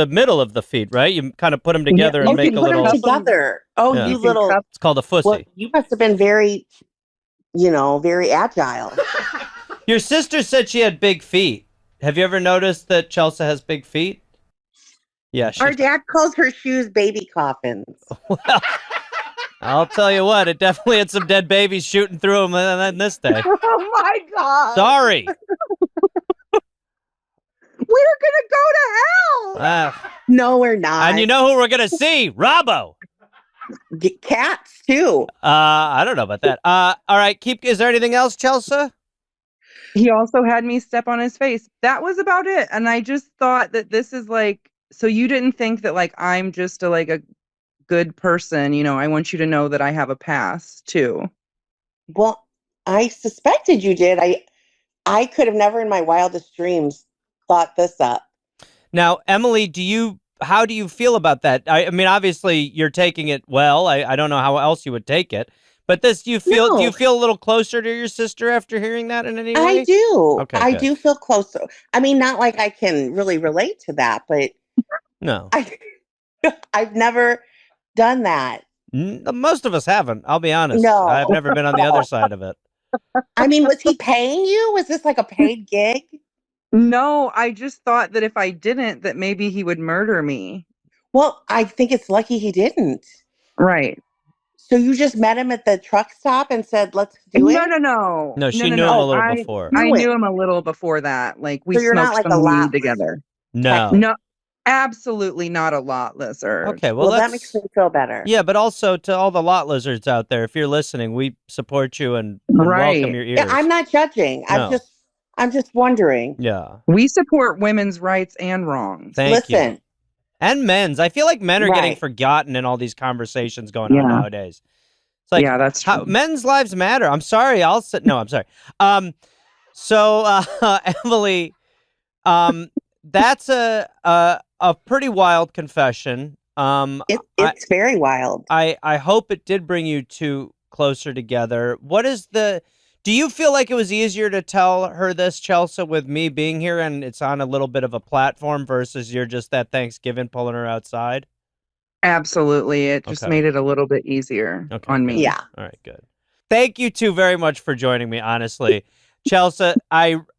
middle of the feet, right? You kind of put them together Yeah, and you make can a Put them little. together. Oh, Yeah. you can little. cup- It's called a fussy. Well, you must have been very, very agile. Your sister said she had big feet. Have you ever noticed that Chelsa has big feet? Yeah, Our dad calls her shoes baby coffins. Well, I'll tell you what, it definitely had some dead babies shooting through them on this day. Oh my God. Sorry. We're going to go to hell. No, we're not. And you know who we're going to see? Robbo. Cats, too. I don't know about that. All right, is there anything else, Chelsa? He also had me step on his face. That was about it. And I just thought that this is like, so you didn't think that like I'm just a good person. I want you to know that I have a past too. Well, I suspected you did. I could have never in my wildest dreams thought this up. Now, Emily, how do you feel about that? I mean, obviously you're taking it well. I don't know how else you would take it. But do you feel a little closer to your sister after hearing that in any way? I do. Okay, I good. do feel closer. I mean, not like I can really relate to that, but No. I've never done that. Most of us haven't, I'll be honest. No. I've never been on the other side of it. I mean, was he paying you? Was this like a paid gig? No, I just thought that if I didn't, that maybe he would murder me. Well, I think it's lucky he didn't. Right. So you just met him at the truck stop and said, let's do it? No. No, she knew him a little before. I knew him a little before that. Like we So you're not smoked like a some lot weed together. No. No, absolutely not a lot, lizard. Okay, Well, that makes me feel better. Yeah, but also to all the lot lizards out there, if you're listening, we support you and Right. welcome your ears. Yeah, I'm not judging. No. I'm just wondering. Yeah. We support women's rights and wrongs. Thank you. Listen, And men's. I feel like men are getting Right. forgotten in all these conversations going on nowadays. It's like, yeah, that's true. men's lives matter. I'm sorry. I'm sorry. So Emily, that's a pretty wild confession. it's very wild. I hope it did bring you two closer together. Do you feel like it was easier to tell her this, Chelsa, with me being here and it's on a little bit of a platform versus you're just that Thanksgiving pulling her outside? Absolutely. It just Okay. made it a little bit easier on me. Yeah. All right, good. Thank you two very much for joining me, honestly. Chelsa,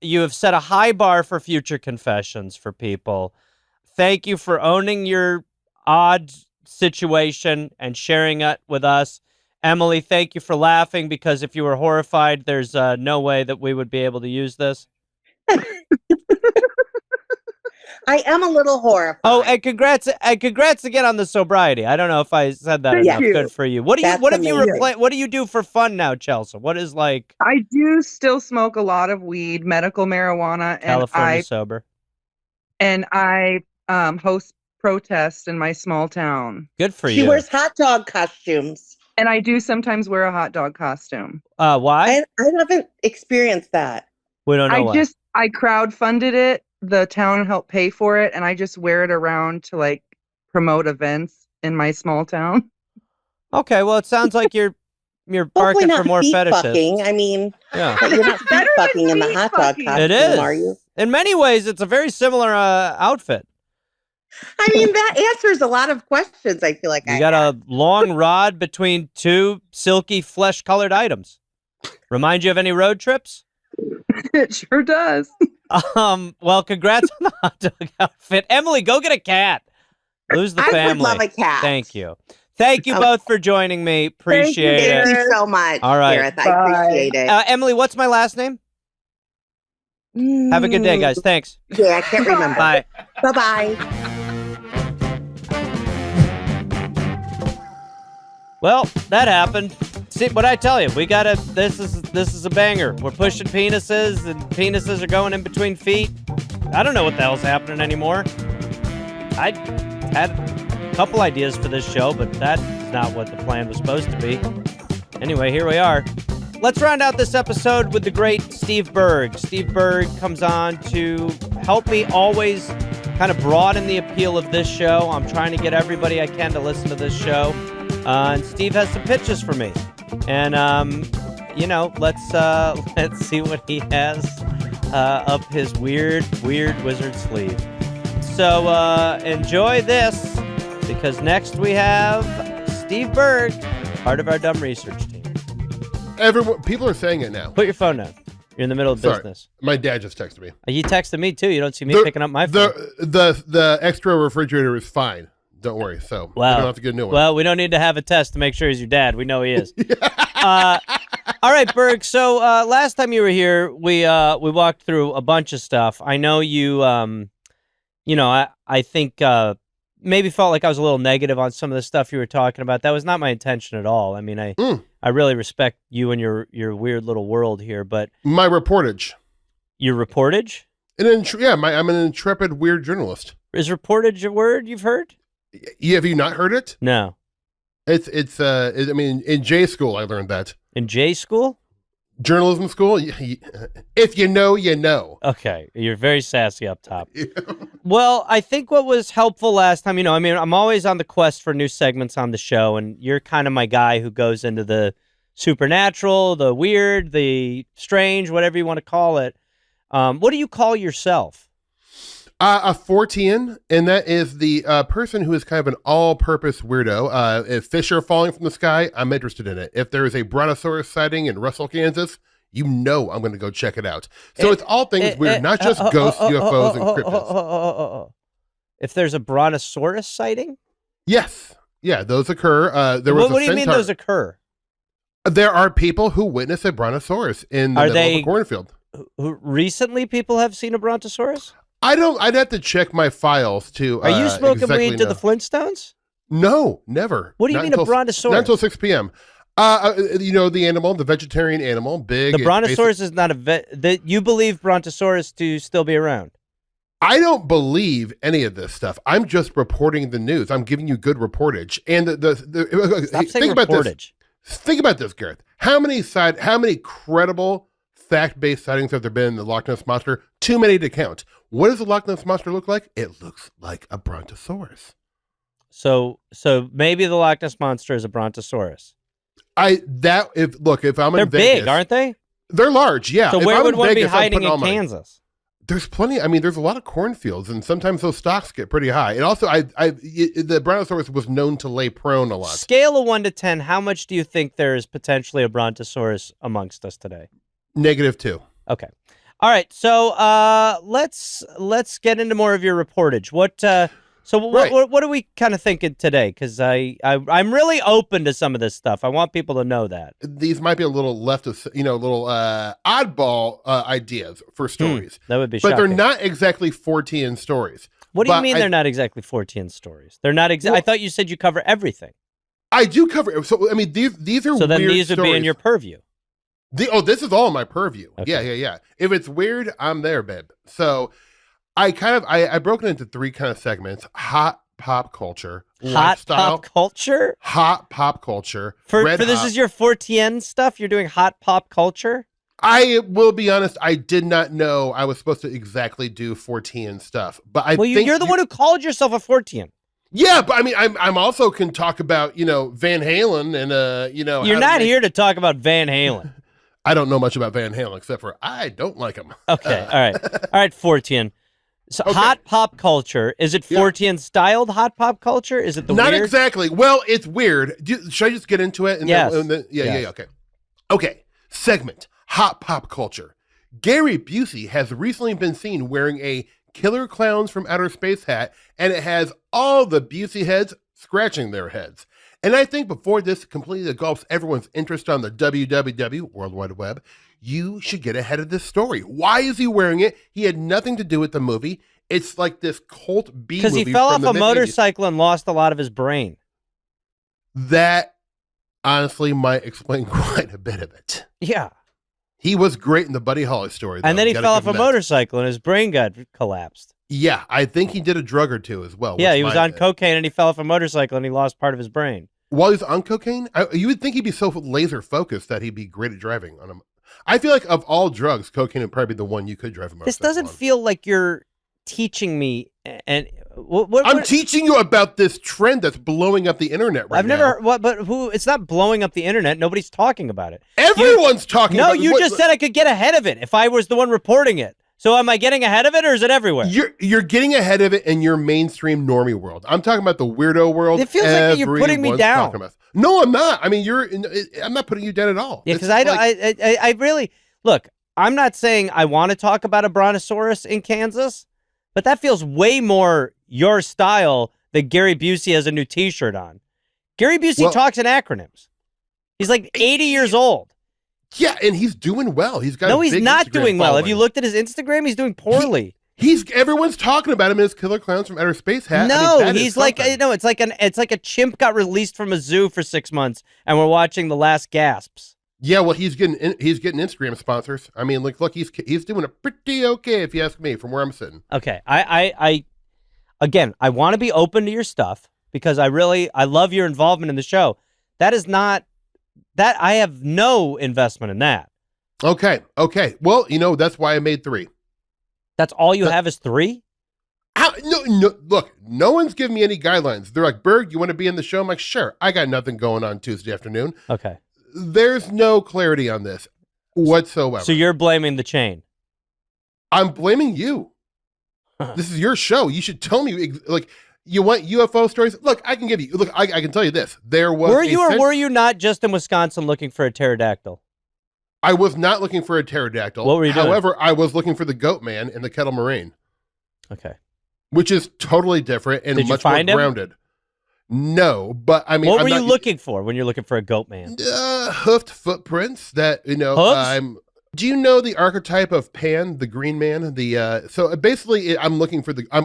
you have set a high bar for future confessions for people. Thank you for owning your odd situation and sharing it with us. Emily, thank you for laughing, because if you were horrified, there's no way that we would be able to use this. I am a little horrified. Oh, and congrats again on the sobriety. I don't know if I said that Thank enough. you. Good for you. What That's have you amazing. what do you do for fun now, Chelsa? What is like I do still smoke a lot of weed, medical marijuana, California sober? and I host protests in my small town. Good for She you. wears hot dog costumes. And I do sometimes wear a hot dog costume. Why? I haven't experienced that. We don't know why. I crowdfunded it. The town helped pay for it, and I just wear it around to like promote events in my small town. Okay, well, it sounds like you're Hopefully barking not for more feet fetishists. fucking. I mean, Yeah, but you're not feet Better than fucking in the feet hot dog fucking. costume, it is. are you? In many ways, it's a very similar outfit. I mean, that answers a lot of questions. I feel like You got a long rod between two silky flesh-colored items. Remind you of any road trips? It sure does. Well, congrats on the hot dog outfit. Emily, go get a cat. Lose the I family. would love a cat. Thank you. Thank you both for joining me. Appreciate Thank it. you so much, All right. Gareth. I Bye. appreciate it. Emily, what's my last name? Have a good day, guys. Thanks. Yeah, I can't remember. Bye. Bye-bye. Well, that happened. See what I tell you? This is a banger. We're pushing penises, and penises are going in between feet. I don't know what the hell's happening anymore. I had a couple ideas for this show, but that's not what the plan was supposed to be. Anyway, here we are. Let's round out this episode with the great Steve Berg. Steve Berg comes on to help me always kind of broaden the appeal of this show. I'm trying to get everybody I can to listen to this show. And Steve has some pitches for me. And, let's see what he has up his weird wizard sleeve. So enjoy this, because next we have Steve Berg, part of our dumb research team. People are saying it now. Put your phone down. You're in the middle of business. My dad just texted me. He texted me too. You don't see me picking up my phone. The extra refrigerator is fine. Don't worry. So you don't have to get a new one. Well, we don't need to have a test to make sure he's your dad. We know he is. All right, Berg. So last time you were here, we walked through a bunch of stuff. I know you. I think maybe felt like I was a little negative on some of the stuff you were talking about. That was not my intention at all. I mean, I really respect you and your weird little world here, but my reportage. Your reportage? I'm an intrepid weird journalist. Is reportage a word you've heard? Have you not heard it? No. In J school I learned that. In J school? Journalism school? If you know, you know. Okay. You're very sassy up top. Yeah. Well, I think what was helpful last time, I'm always on the quest for new segments on the show, and you're kind of my guy who goes into the supernatural, the weird, the strange, whatever you want to call it. What do you call yourself? A Fortean, and that is the person who is kind of an all-purpose weirdo. If fish are falling from the sky, I'm interested in it. If there is a brontosaurus sighting in Russell, Kansas, I'm going to go check it out. So it's all things weird, not just ghosts, UFOs, and cryptids. If there's a brontosaurus sighting? Yes. Yeah, those occur. What do you mean those occur? There are people who witness a brontosaurus in the middle of a cornfield. Recently people have seen a brontosaurus? I'd have to check my files to. Are you smoking weed to the Flintstones? No, never. What do you mean a brontosaurus? Not until 6 p.m. The animal, the vegetarian animal, big. The brontosaurus is not you believe brontosaurus to still be around? I don't believe any of this stuff. I'm just reporting the news. I'm giving you good reportage. And Stop saying reportage. Think about this, Gareth. How many credible fact-based sightings have there been in the Loch Ness Monster? Too many to count. What does the Loch Ness Monster look like? It looks like a brontosaurus. So maybe the Loch Ness Monster is a brontosaurus. If I'm in Vegas, they're big, aren't they? They're large, yeah. So where would one be hiding in Kansas? There's plenty. There's a lot of cornfields, and sometimes those stocks get pretty high. And also, the brontosaurus was known to lay prone a lot. Scale of 1 to 10, how much do you think there is potentially a brontosaurus amongst us today? -2. Okay. All right. So let's get into more of your reportage. What are we kind of thinking today? Because I'm really open to some of this stuff. I want people to know that. These might be a little oddball ideas for stories. That would be but shocking. They're not exactly Fortean stories. What do you mean they're not exactly Fortean stories? They're not I thought you said you cover everything. I do cover. So these are so then weird these would stories. be in your purview. This is all my purview. Okay. Yeah. If it's weird, I'm there, babe. So I broke it into 3 kind of segments: hot pop culture, lifestyle, hot pop culture. For this is your Fortean stuff. You're doing hot pop culture. I will be honest. I did not know I was supposed to exactly do Fortean stuff, but you're the one who called yourself a Fortean. Yeah, but I'm also can talk about Van Halen and You're not here to talk about Van Halen. I don't know much about Van Halen except for I don't like him. Okay, all right, Fortean. So okay. Hot pop culture, is it Fortean styled hot pop culture? Is it the not weird? Exactly? Well, it's weird. Should I just get into it? Yes. Yeah. Okay. Segment: hot pop culture. Gary Busey has recently been seen wearing a Killer Clowns from Outer Space hat, and it has all the Busey heads scratching their heads. And I think before this completely engulfs everyone's interest on the WWW, World Wide Web, you should get ahead of this story. Why is he wearing it? He had nothing to do with the movie. It's like this cult B movie. Because he fell off a motorcycle and lost a lot of his brain. That honestly might explain quite a bit of it. Yeah. He was great in the Buddy Holly story, though. And then he fell off a motorcycle and his brain got collapsed. Yeah, I think he did a drug or two as well. Yeah, he was on cocaine and he fell off a motorcycle and he lost part of his brain. While he's on cocaine? You would think he'd be so laser focused that he'd be great at driving on him. I feel like of all drugs, cocaine would probably be the one you could drive a motorcycle This doesn't on. feel like you're teaching me and I'm teaching you about this trend that's blowing up the internet right now. I've never. But who? It's not blowing up the internet. Nobody's talking about it. Everyone's talking about it. No, you just said I could get ahead of it if I was the one reporting it. So am I getting ahead of it, or is it everywhere? You're getting ahead of it in your mainstream normie world. I'm talking about the weirdo world. It feels like you're putting me down. No, I'm not. I mean, I'm not putting you down at all. Yeah, because I really look. I'm not saying I want to talk about a brontosaurus in Kansas, but that feels way more your style than Gary Busey has a new T-shirt on. Gary Busey talks in acronyms. He's like 80 years old. Yeah, and he's doing well. He's got he's not doing well. Have you looked at his Instagram? He's doing poorly. Everyone's talking about him in his Killer Clowns from Outer Space hat. No, he's like it's like a chimp got released from a zoo for 6 months, and we're watching the last gasps. Yeah, well, he's getting Instagram sponsors. I mean, look, he's doing it pretty okay if you ask me. From where I'm sitting. Okay, I want to be open to your stuff because I love your involvement in the show. That is not. That I have no investment in that. Okay. Well, that's why I made 3. That's all you have is 3? No, look, no one's giving me any guidelines. They're like, Berg, you want to be in the show? I'm like, sure. I got nothing going on Tuesday afternoon. Okay. There's no clarity on this whatsoever. So you're blaming the chain? I'm blaming you. This is your show. You should tell me, like, you want UFO stories? Look, I can give you. Look, I can tell you this. There was. Were you not just in Wisconsin looking for a pterodactyl? I was not looking for a pterodactyl. What were you doing? However, I was looking for the goat man in the Kettle Moraine. Okay. Which is totally different and much more grounded. No, but I mean, what were you looking for when you're looking for a goat man? Hoofed footprints that Hooves? Do you know the archetype of Pan, the Green Man? So basically, I'm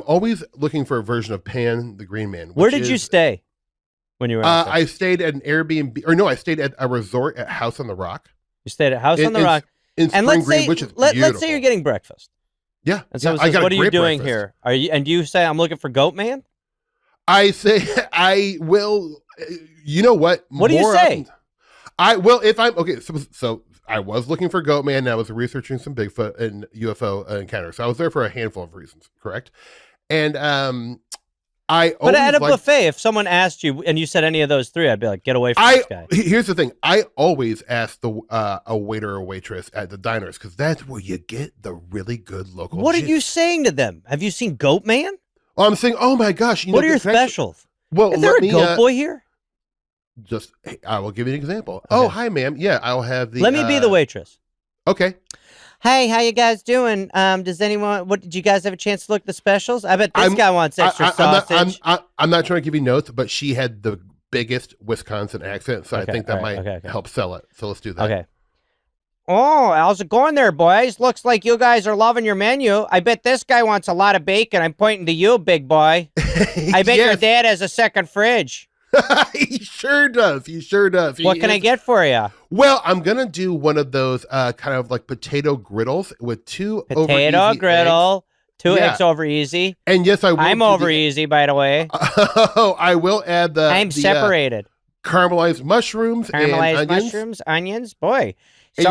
always looking for a version of Pan, the Green Man. Where did you stay when you were? I stayed at an Airbnb, or no, I stayed at a resort at House on the Rock. You stayed at House on the Rock in Spring Green, which is beautiful. Let's say you're getting breakfast. Yeah. And so says, what are you doing breakfast here? And do you say I'm looking for Goat Man? I say I will. You know what? What do you say? I will if I'm okay. So I was looking for Goat Man, and I was researching some Bigfoot and UFO encounters. So I was there for a handful of reasons, correct? And But at a buffet, if someone asked you and you said any of those 3, I'd be like, get away from this guy. Here's the thing. I always ask a waiter or waitress at the diners because that's where you get the really good local What gist. are you saying to them? Have you seen Goat Man? Oh, I'm saying, oh my gosh. What are your specials? Well, is there a goat boy here? I will give you an example. Okay. Oh, hi, ma'am. Yeah, I'll have the... Let me be the waitress. Okay. Hey, how you guys doing? Did you guys have a chance to look at the specials? I bet this guy wants extra sausage. I'm not trying to give you notes, but she had the biggest Wisconsin accent, so I think that might help sell it. So let's do that. Okay. Oh, how's it going there, boys? Looks like you guys are loving your menu. I bet this guy wants a lot of bacon. I'm pointing to you, big boy. I bet your dad has a second fridge. He sure does. What can I get for you? Well, I'm going to do one of those kind of like potato griddles with 2 potato griddle, eggs. 2 eggs over easy. And yes, I will. I'm over easy, by the way. Oh, I will add I'm separated. Caramelized mushrooms and onions. Onions. Boy. Do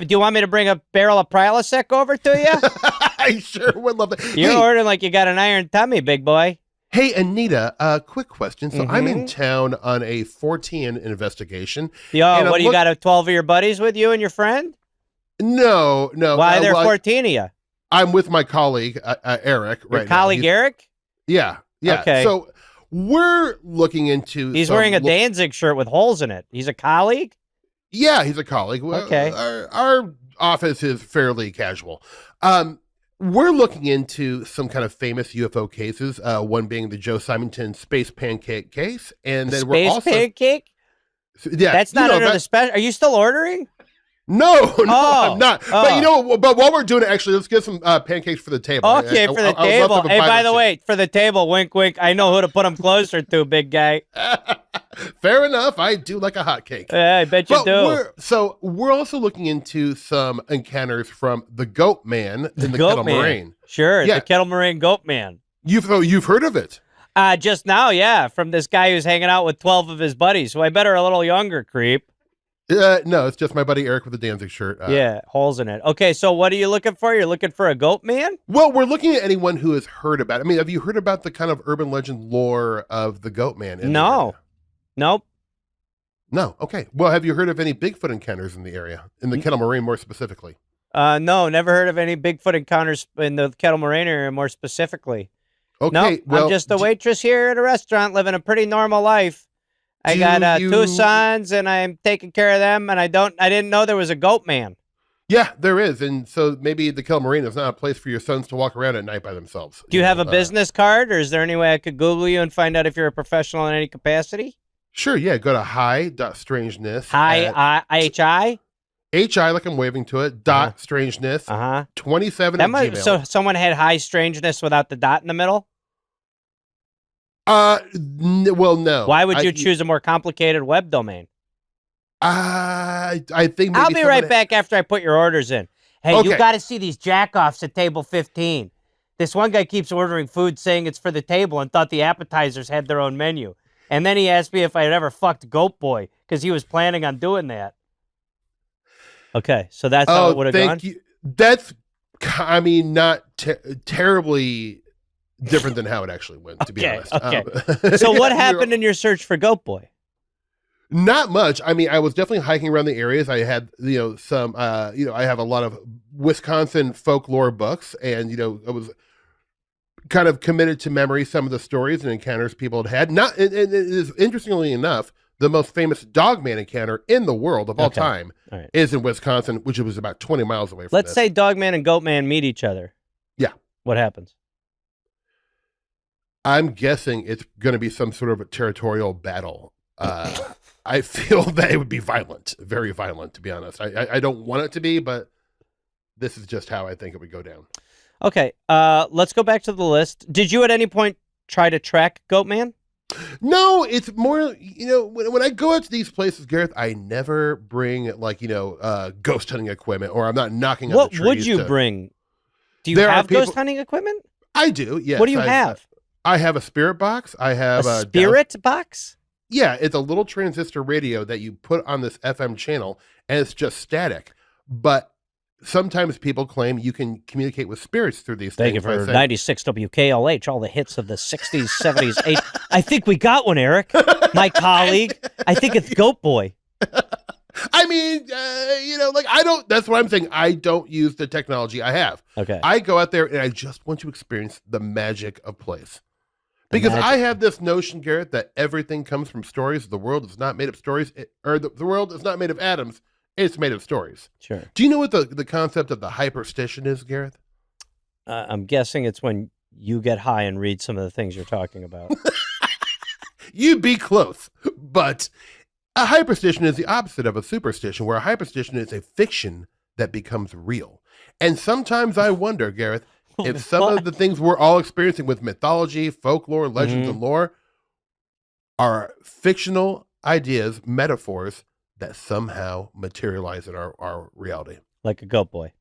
you want me to bring a barrel of Prilosec over to you? I sure would love that. You're ordering like you got an iron tummy, big boy. Hey, Anita, quick question. So I'm in town on a 14 investigation. What do you got, 12 of your buddies with you and your friend? No. Why are there 14 of you? I'm with my colleague, Eric, right now. Your colleague, Eric? Yeah. Okay. So we're looking into... He's wearing a Danzig shirt with holes in it. He's a colleague? Yeah, he's a colleague. Okay. Our office is fairly casual. We're looking into some kind of famous UFO cases, one being the Joe Simonton space pancake case. And then we're also... Space pancake? Yeah. That's not under the special... Are you still ordering? No, I'm not. But but while we're doing it, actually, let's get some pancakes for the table. Okay, for the table. Hey, by the way, for the table, wink, wink. I know who to put them closer to, big guy. Fair enough. I do like a hot cake. Yeah, I bet you do. We're also looking into some encounters from the Goat Man in the Kettle Moraine. Sure, the Kettle Moraine Goat Man. You've heard of it? Just now, yeah, from this guy who's hanging out with 12 of his buddies, who I bet are a little younger, creep. No, it's just my buddy Eric with a Danzig shirt. Yeah, holes in it. Okay, so what are you looking for? You're looking for a goat man? Well, we're looking at anyone who has heard about it. I mean, have you heard about the kind of urban legend lore of the goat man? No. Nope. No. Okay. Well, have you heard of any Bigfoot encounters in the area, in the Kettle Moraine more specifically? No, never heard of any Bigfoot encounters in the Kettle Moraine area more specifically. Okay. Nope, well, I'm just a waitress here at a restaurant living a pretty normal life. I got two sons, and I'm taking care of them, and I didn't know there was a goat man. Yeah, there is. And so maybe the Kettle Moraine is not a place for your sons to walk around at night by themselves. Do you have a business card, or is there any way I could Google you and find out if you're a professional in any capacity? Sure, yeah. Go to hi.strangeness. Hi. HI, like I'm waving to it, dot strangeness, 27 at Gmail. So someone had high strangeness without the dot in the middle? Well, no. Why would you choose a more complicated web domain? I think maybe I'll be right back after I put your orders in. Hey, Okay. you got to see these jackoffs at table 15. This one guy keeps ordering food saying it's for the table and thought the appetizers had their own menu. And then he asked me if I had ever fucked Goat Boy because he was planning on doing that. Okay, so that's how it would have gone? You. That's, I mean, not terribly different than how it actually went, to be honest. Okay. So what happened in your search for Goat Boy? Not much. I mean, I was definitely hiking around the areas. I had, some, I have a lot of Wisconsin folklore books, and, I was kind of committed to memory some of the stories and encounters people had. Not, and it is, interestingly enough, the most famous Dogman encounter in the world of all time is in Wisconsin, which was about 20 miles away from Let's say Dogman and Goatman meet each other. Yeah. What happens? I'm guessing it's going to be some sort of a territorial battle. I feel that it would be violent, very violent, to be honest. I don't want it to be, but this is just how I think it would go down. Okay, let's go back to the list. Did you at any point try to track Goatman? No, it's more, when I go out to these places, Gareth, I never bring ghost hunting equipment, or I'm not knocking on the trees. What would you bring? Do you have ghost hunting equipment? I do, yes. What do you have? I have a spirit box. I have a spirit box? Yeah, it's a little transistor radio that you put on this FM channel, and it's just static. But sometimes people claim you can communicate with spirits through these things. Thank you for 96 WKLH, all the hits of the 60s, 70s, 80s. I think we got one, Eric, my colleague. I think it's Goat Boy. I mean, I don't, that's what I'm saying. I don't use the technology I have. Okay. I go out there and I just want to experience the magic of place. Because I have this notion, Garrett, that everything comes from stories. The world is not made of stories, the world is not made of atoms. It's made of stories. Sure. Do you know what the concept of the hyperstition is, Gareth? I'm guessing it's when you get high and read some of the things you're talking about. You'd be close. But a hyperstition is the opposite of a superstition, where a hyperstition is a fiction that becomes real. And sometimes I wonder, Gareth, if some of the things we're all experiencing with mythology, folklore, legends, and lore are fictional ideas, metaphors that somehow materialize in our reality. Like a Goat Boy.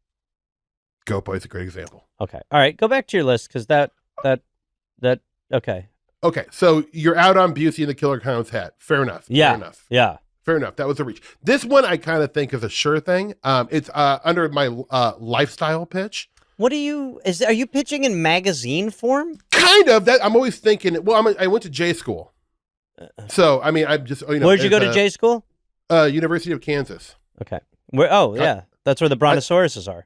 Goat Boy is a great example. Okay. All right. Go back to your list, because okay. Okay. So you're out on Busey and the Killer Clown's hat. Fair enough. Yeah. Fair enough. Yeah. Fair enough. That was a reach. This one I kind of think is a sure thing. It's under my lifestyle pitch. Are you pitching in magazine form? Kind of. That I'm always thinking. Well, I went to J school, so I mean, I'm just. Where'd you go to J school? University of Kansas. Okay. Yeah, that's where the brontosauruses are.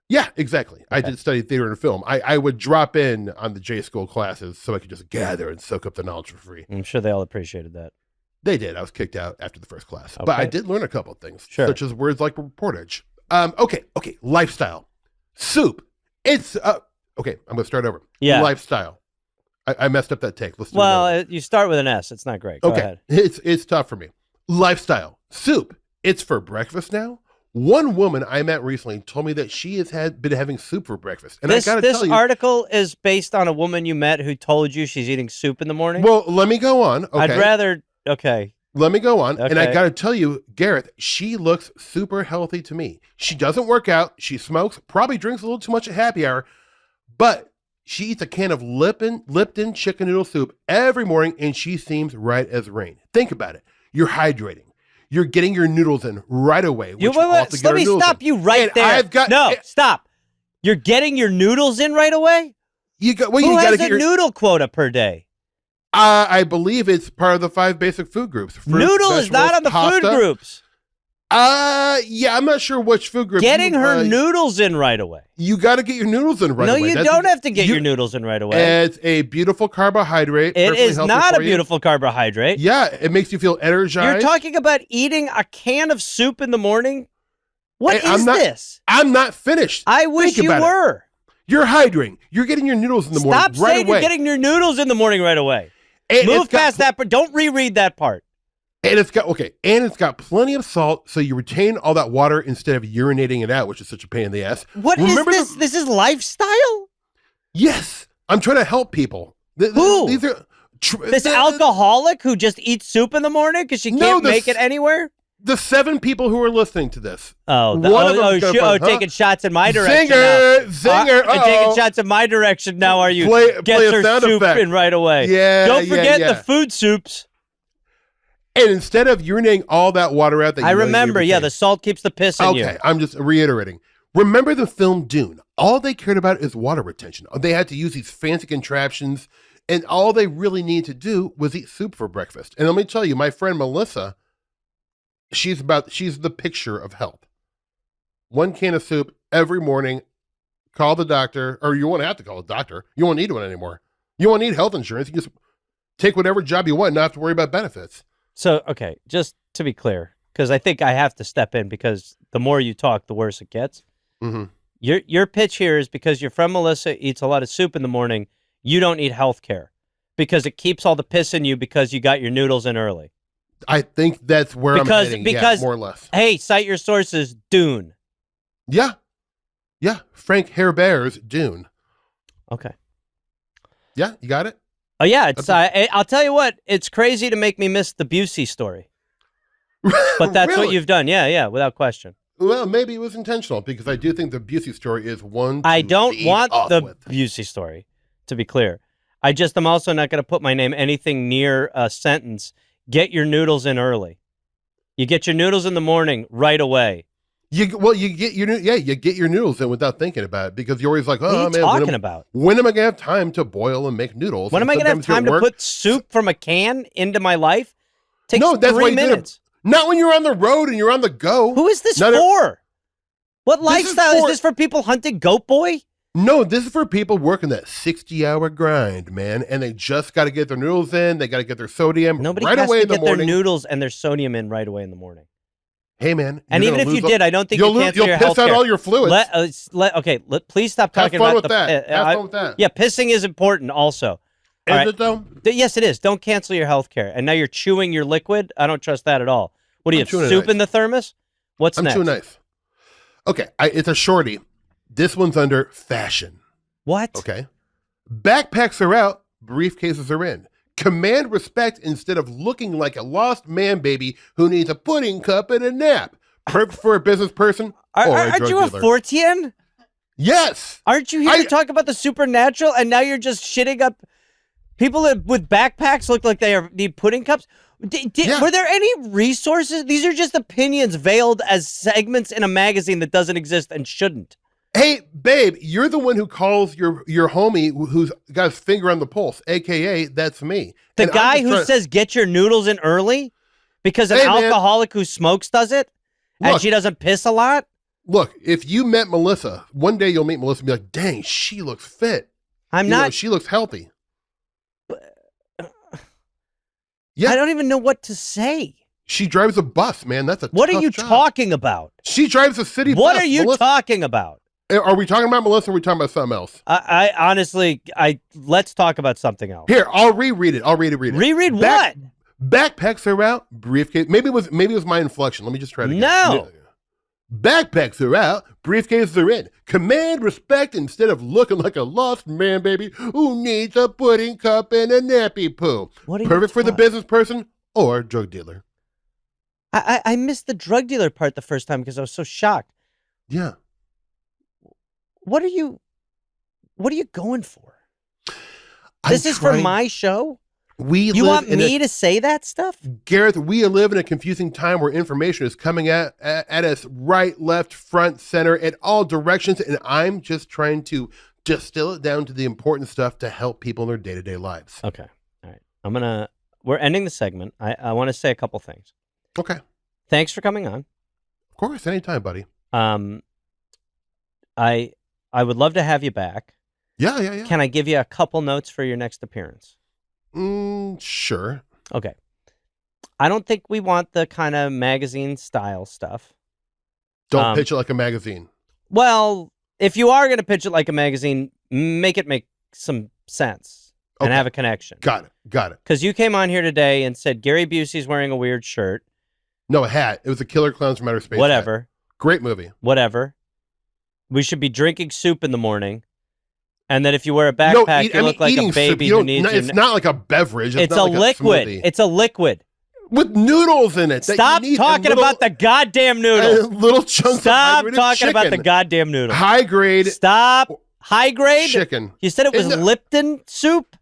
Yeah, exactly. Okay. I did study theater and film. I would drop in on the J school classes so I could just gather and soak up the knowledge for free. I'm sure they all appreciated that. They did. I was kicked out after the first class, Okay. but I did learn a couple of things, Sure. such as words like reportage. Okay. Lifestyle, soup. It's okay. I'm gonna start over. Yeah. Lifestyle. I messed up that take. Let's do another one. You start with an S. It's not great. Go ahead. It's tough for me. Lifestyle, soup. It's for breakfast now. One woman I met recently told me that she has been having soup for breakfast, and I gotta tell you, this article is based on a woman you met who told you she's eating soup in the morning. Well, let me go on. Okay. I'd rather. Okay. Let me go on. And I Okay. got to tell you, Gareth, she looks super healthy to me. She doesn't work out. She smokes, probably drinks a little too much at happy hour, but she eats a can of Lipton chicken noodle soup every morning, and she seems right as rain. Think about it. You're hydrating. You're getting your noodles in right away. Let me stop you right there. Stop. You're getting your noodles in right away? Who has a noodle quota per day? I believe it's part of the 5 basic food groups. Fruits, Noodle is not on the pasta. food groups. Yeah, I'm not sure which food group. Getting her noodles in right away. You got to get your noodles in right away. No, you don't have to get your noodles in right away. It's a beautiful carbohydrate. It is not a beautiful carbohydrate. Yeah, it makes you feel energized. You're talking about eating a can of soup in the morning? What is this? I'm not finished. I wish you were. You're hydrating. You're getting your noodles in the morning right away. Stop saying you're getting your noodles in the morning right away. Move past that, but don't reread that part. And it's got plenty of salt, so you retain all that water instead of urinating it out, which is such a pain in the ass. Remember is this? This is lifestyle? Yes. I'm trying to help people. Who? These are this alcoholic who just eats soup in the morning because she can't make it anywhere? The 7 people who are listening to this. Taking shots in my direction. Zinger. Taking shots in my direction now. Are you? Play her soup in right away. Yeah. Don't forget the food soups. And instead of urinating all that water out, I remember. Yeah, the salt keeps the piss in you. Okay, I'm just reiterating. Remember the film Dune? All they cared about is water retention. They had to use these fancy contraptions, and all they really needed to do was eat soup for breakfast. And let me tell you, my friend Melissa, she's the picture of health. 1 can of soup every morning. Call the doctor, or you won't have to call a doctor. You won't need one anymore. You won't need health insurance. You can just take whatever job you want, not have to worry about benefits. So, okay, just to be clear, because I think I have to step in because the more you talk, the worse it gets. Mm-hmm. Your pitch here is because your friend Melissa eats a lot of soup in the morning, you don't need health care because it keeps all the piss in you because you got your noodles in early. I think that's where I'm heading, more or less. Hey, cite your sources, Dune. Yeah. Frank Herbert's Dune. Okay. Yeah, you got it? Oh, yeah. I'll tell you what, it's crazy to make me miss the Busey story. But that's Really? what you've done. Yeah, without question. Well, maybe it was intentional because I do think the Busey story is one. I don't want the Busey story, to be clear. I'm also not going to put my name anything near a sentence. Get your noodles in early. You get your noodles in the morning right away. You get your noodles in without thinking about it because you're always like, what are you talking about? When am I going to have time to boil and make noodles? When am I going to have time to put soup from a can into my life? Takes that's 3 minutes. Not when you're on the road and you're on the go. Who is this for? What lifestyle is this for people hunting goat boy? No, this is for people working that 60-hour grind, man, and they just got to get their noodles in. They got to get their sodium Nobody right has away to in the get morning. their noodles and their sodium in right away in the morning. Hey, man. And even if you did, I don't think you cancel your health care. You'll piss out all your fluids. Please stop talking Have fun about with that. Have fun with that. Yeah, pissing is important also. Is it, though? Yes, it is. Don't cancel your health care. And now you're chewing your liquid? I don't trust that at all. What do you have, soup in the thermos? What's next? I'm chewing knife. Okay, it's a shorty. This one's under fashion. What? Okay. Backpacks are out, briefcases are in. Command respect instead of looking like a lost man baby who needs a pudding cup and a nap. Perfect for a business person or a drug Aren't you dealer. a Fortean? Yes. Aren't you here to talk about the supernatural and now you're just shitting up people with backpacks look like they need pudding cups? Were there any resources? These are just opinions veiled as segments in a magazine that doesn't exist and shouldn't. Hey, babe, you're the one who calls your homie who's got his finger on the pulse, a.k.a. that's me. The guy who says get your noodles in early because an alcoholic who smokes does it and she doesn't piss a lot? Look, if you met Melissa, one day you'll meet Melissa and be like, dang, she looks fit. She looks healthy. Yeah. I don't even know what to say. She drives a bus, man. That's a What are tough you job. talking about? She drives a city bus. What are you talking about? Are we talking about Melissa or are we talking about something else? I honestly, let's talk about something else. Here, I'll reread it. Reread what? Backpacks are out, briefcase. Maybe it was my inflection. Let me just try it again. No. Backpacks are out, briefcases are in. Command respect instead of looking like a lost man baby who needs a pudding cup and a nappy poo. Perfect for the business person or drug dealer. I missed the drug dealer part the first time because I was so shocked. Yeah. What are you going for? This is for my show? You want me to say that stuff? Gareth, we live in a confusing time where information is coming at us right, left, front, center, in all directions, and I'm just trying to distill it down to the important stuff to help people in their day-to-day lives. Okay. All right. We're ending the segment. I want to say a couple things. Okay. Thanks for coming on. Of course, anytime, buddy. I would love to have you back. Yeah. Can I give you a couple notes for your next appearance? Sure. Okay. I don't think we want the kind of magazine style stuff. Don't pitch it like a magazine. Well, if you are going to pitch it like a magazine, make it make some sense and have a connection. Got it. Because you came on here today and said Gary Busey's wearing a weird shirt. No, a hat. It was a Killer Clowns from Outer Space. Whatever. Hat. Great movie. Whatever. We should be drinking soup in the morning. And then if you wear a backpack, you look like a baby who needs... It's not like a beverage. It's not a like liquid. A It's a liquid. With noodles in it. Stop talking about the goddamn noodles. Little chunks Stop of talking chicken. about the goddamn noodles. High grade. Stop. High grade? Chicken. You said it was Lipton soup?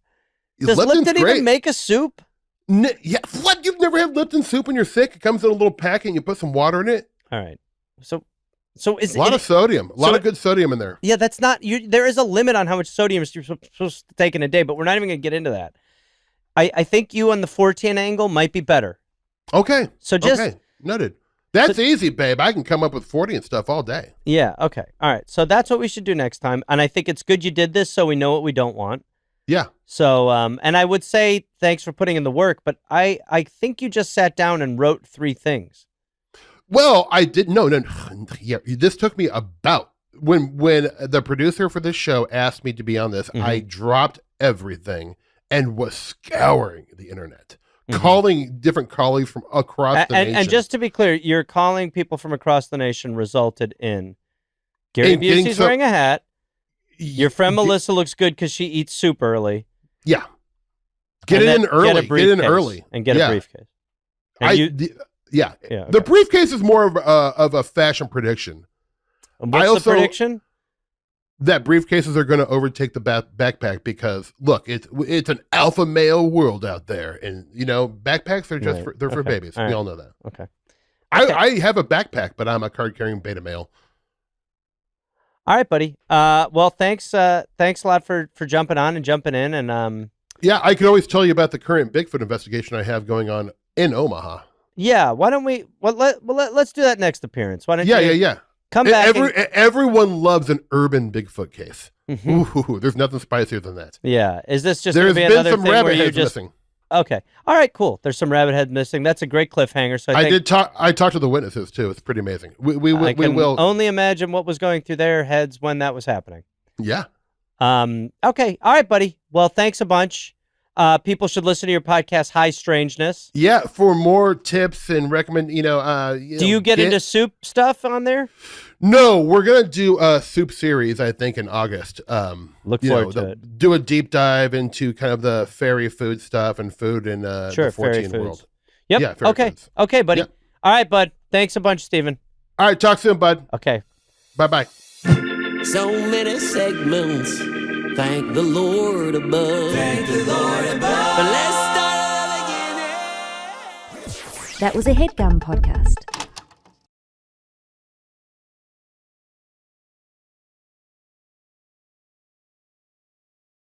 Does Lipton even make a soup? Yeah. What? You've never had Lipton soup when you're sick? It comes in a little packet and you put some water in it? All right. So is a lot of sodium. A lot of good sodium in there. Yeah, that's not... there is a limit on how much sodium you're supposed to take in a day, but we're not even going to get into that. I think you on the 14 angle might be better. Okay. So just... Okay. Noted. That's easy, babe. I can come up with 40 and stuff all day. Yeah, okay. All right. So that's what we should do next time. And I think it's good you did this so we know what we don't want. Yeah. So, and I would say thanks for putting in the work, but I think you just sat down and wrote 3 things. Well, I did. No. Yeah, this took me about when the producer for this show asked me to be on this, I dropped everything and was scouring the internet, calling different colleagues from across the nation. And just to be clear, your calling people from across the nation resulted in Gary Busey's wearing a hat. Your friend Melissa looks good because she eats soup early. Yeah. Get it in early. Get in early. And get a briefcase. Yeah. Okay. The briefcase is more of a fashion prediction. And what's the prediction? That briefcases are going to overtake the backpack because look, it's an alpha male world out there, and backpacks are just for babies. We all know that. Okay. I have a backpack, but I'm a card carrying beta male. All right, buddy. Well, thanks a lot for jumping on and jumping in, and yeah, I can always tell you about the current Bigfoot investigation I have going on in Omaha. Yeah, why don't we? Let's do that next appearance. Why don't you? Yeah. Come back. Everyone loves an urban Bigfoot case. Mm-hmm. Ooh, there's nothing spicier than that. Yeah, is this just going to be another thing where you're just missing? Okay, all right, cool. There's some rabbit head missing. That's a great cliffhanger. So I talked to the witnesses too. It's pretty amazing. We will only imagine what was going through their heads when that was happening. Yeah. Okay. All right, buddy. Well, thanks a bunch. People should listen to your podcast, High Strangeness. Yeah, for more tips and recommend, do you get into soup stuff on there? No, we're going to do a soup series, I think, in August. Look forward to it. Do a deep dive into kind of the fairy food stuff and food in the 14 world. Yep. Yeah, okay. Foods. Okay, buddy. Yep. All right, bud. Thanks a bunch, Steven. All right, talk soon, bud. Okay. Bye-bye. So many segments. Thank the Lord above. Thank the Lord above. But let's start again. That was a Headgum podcast.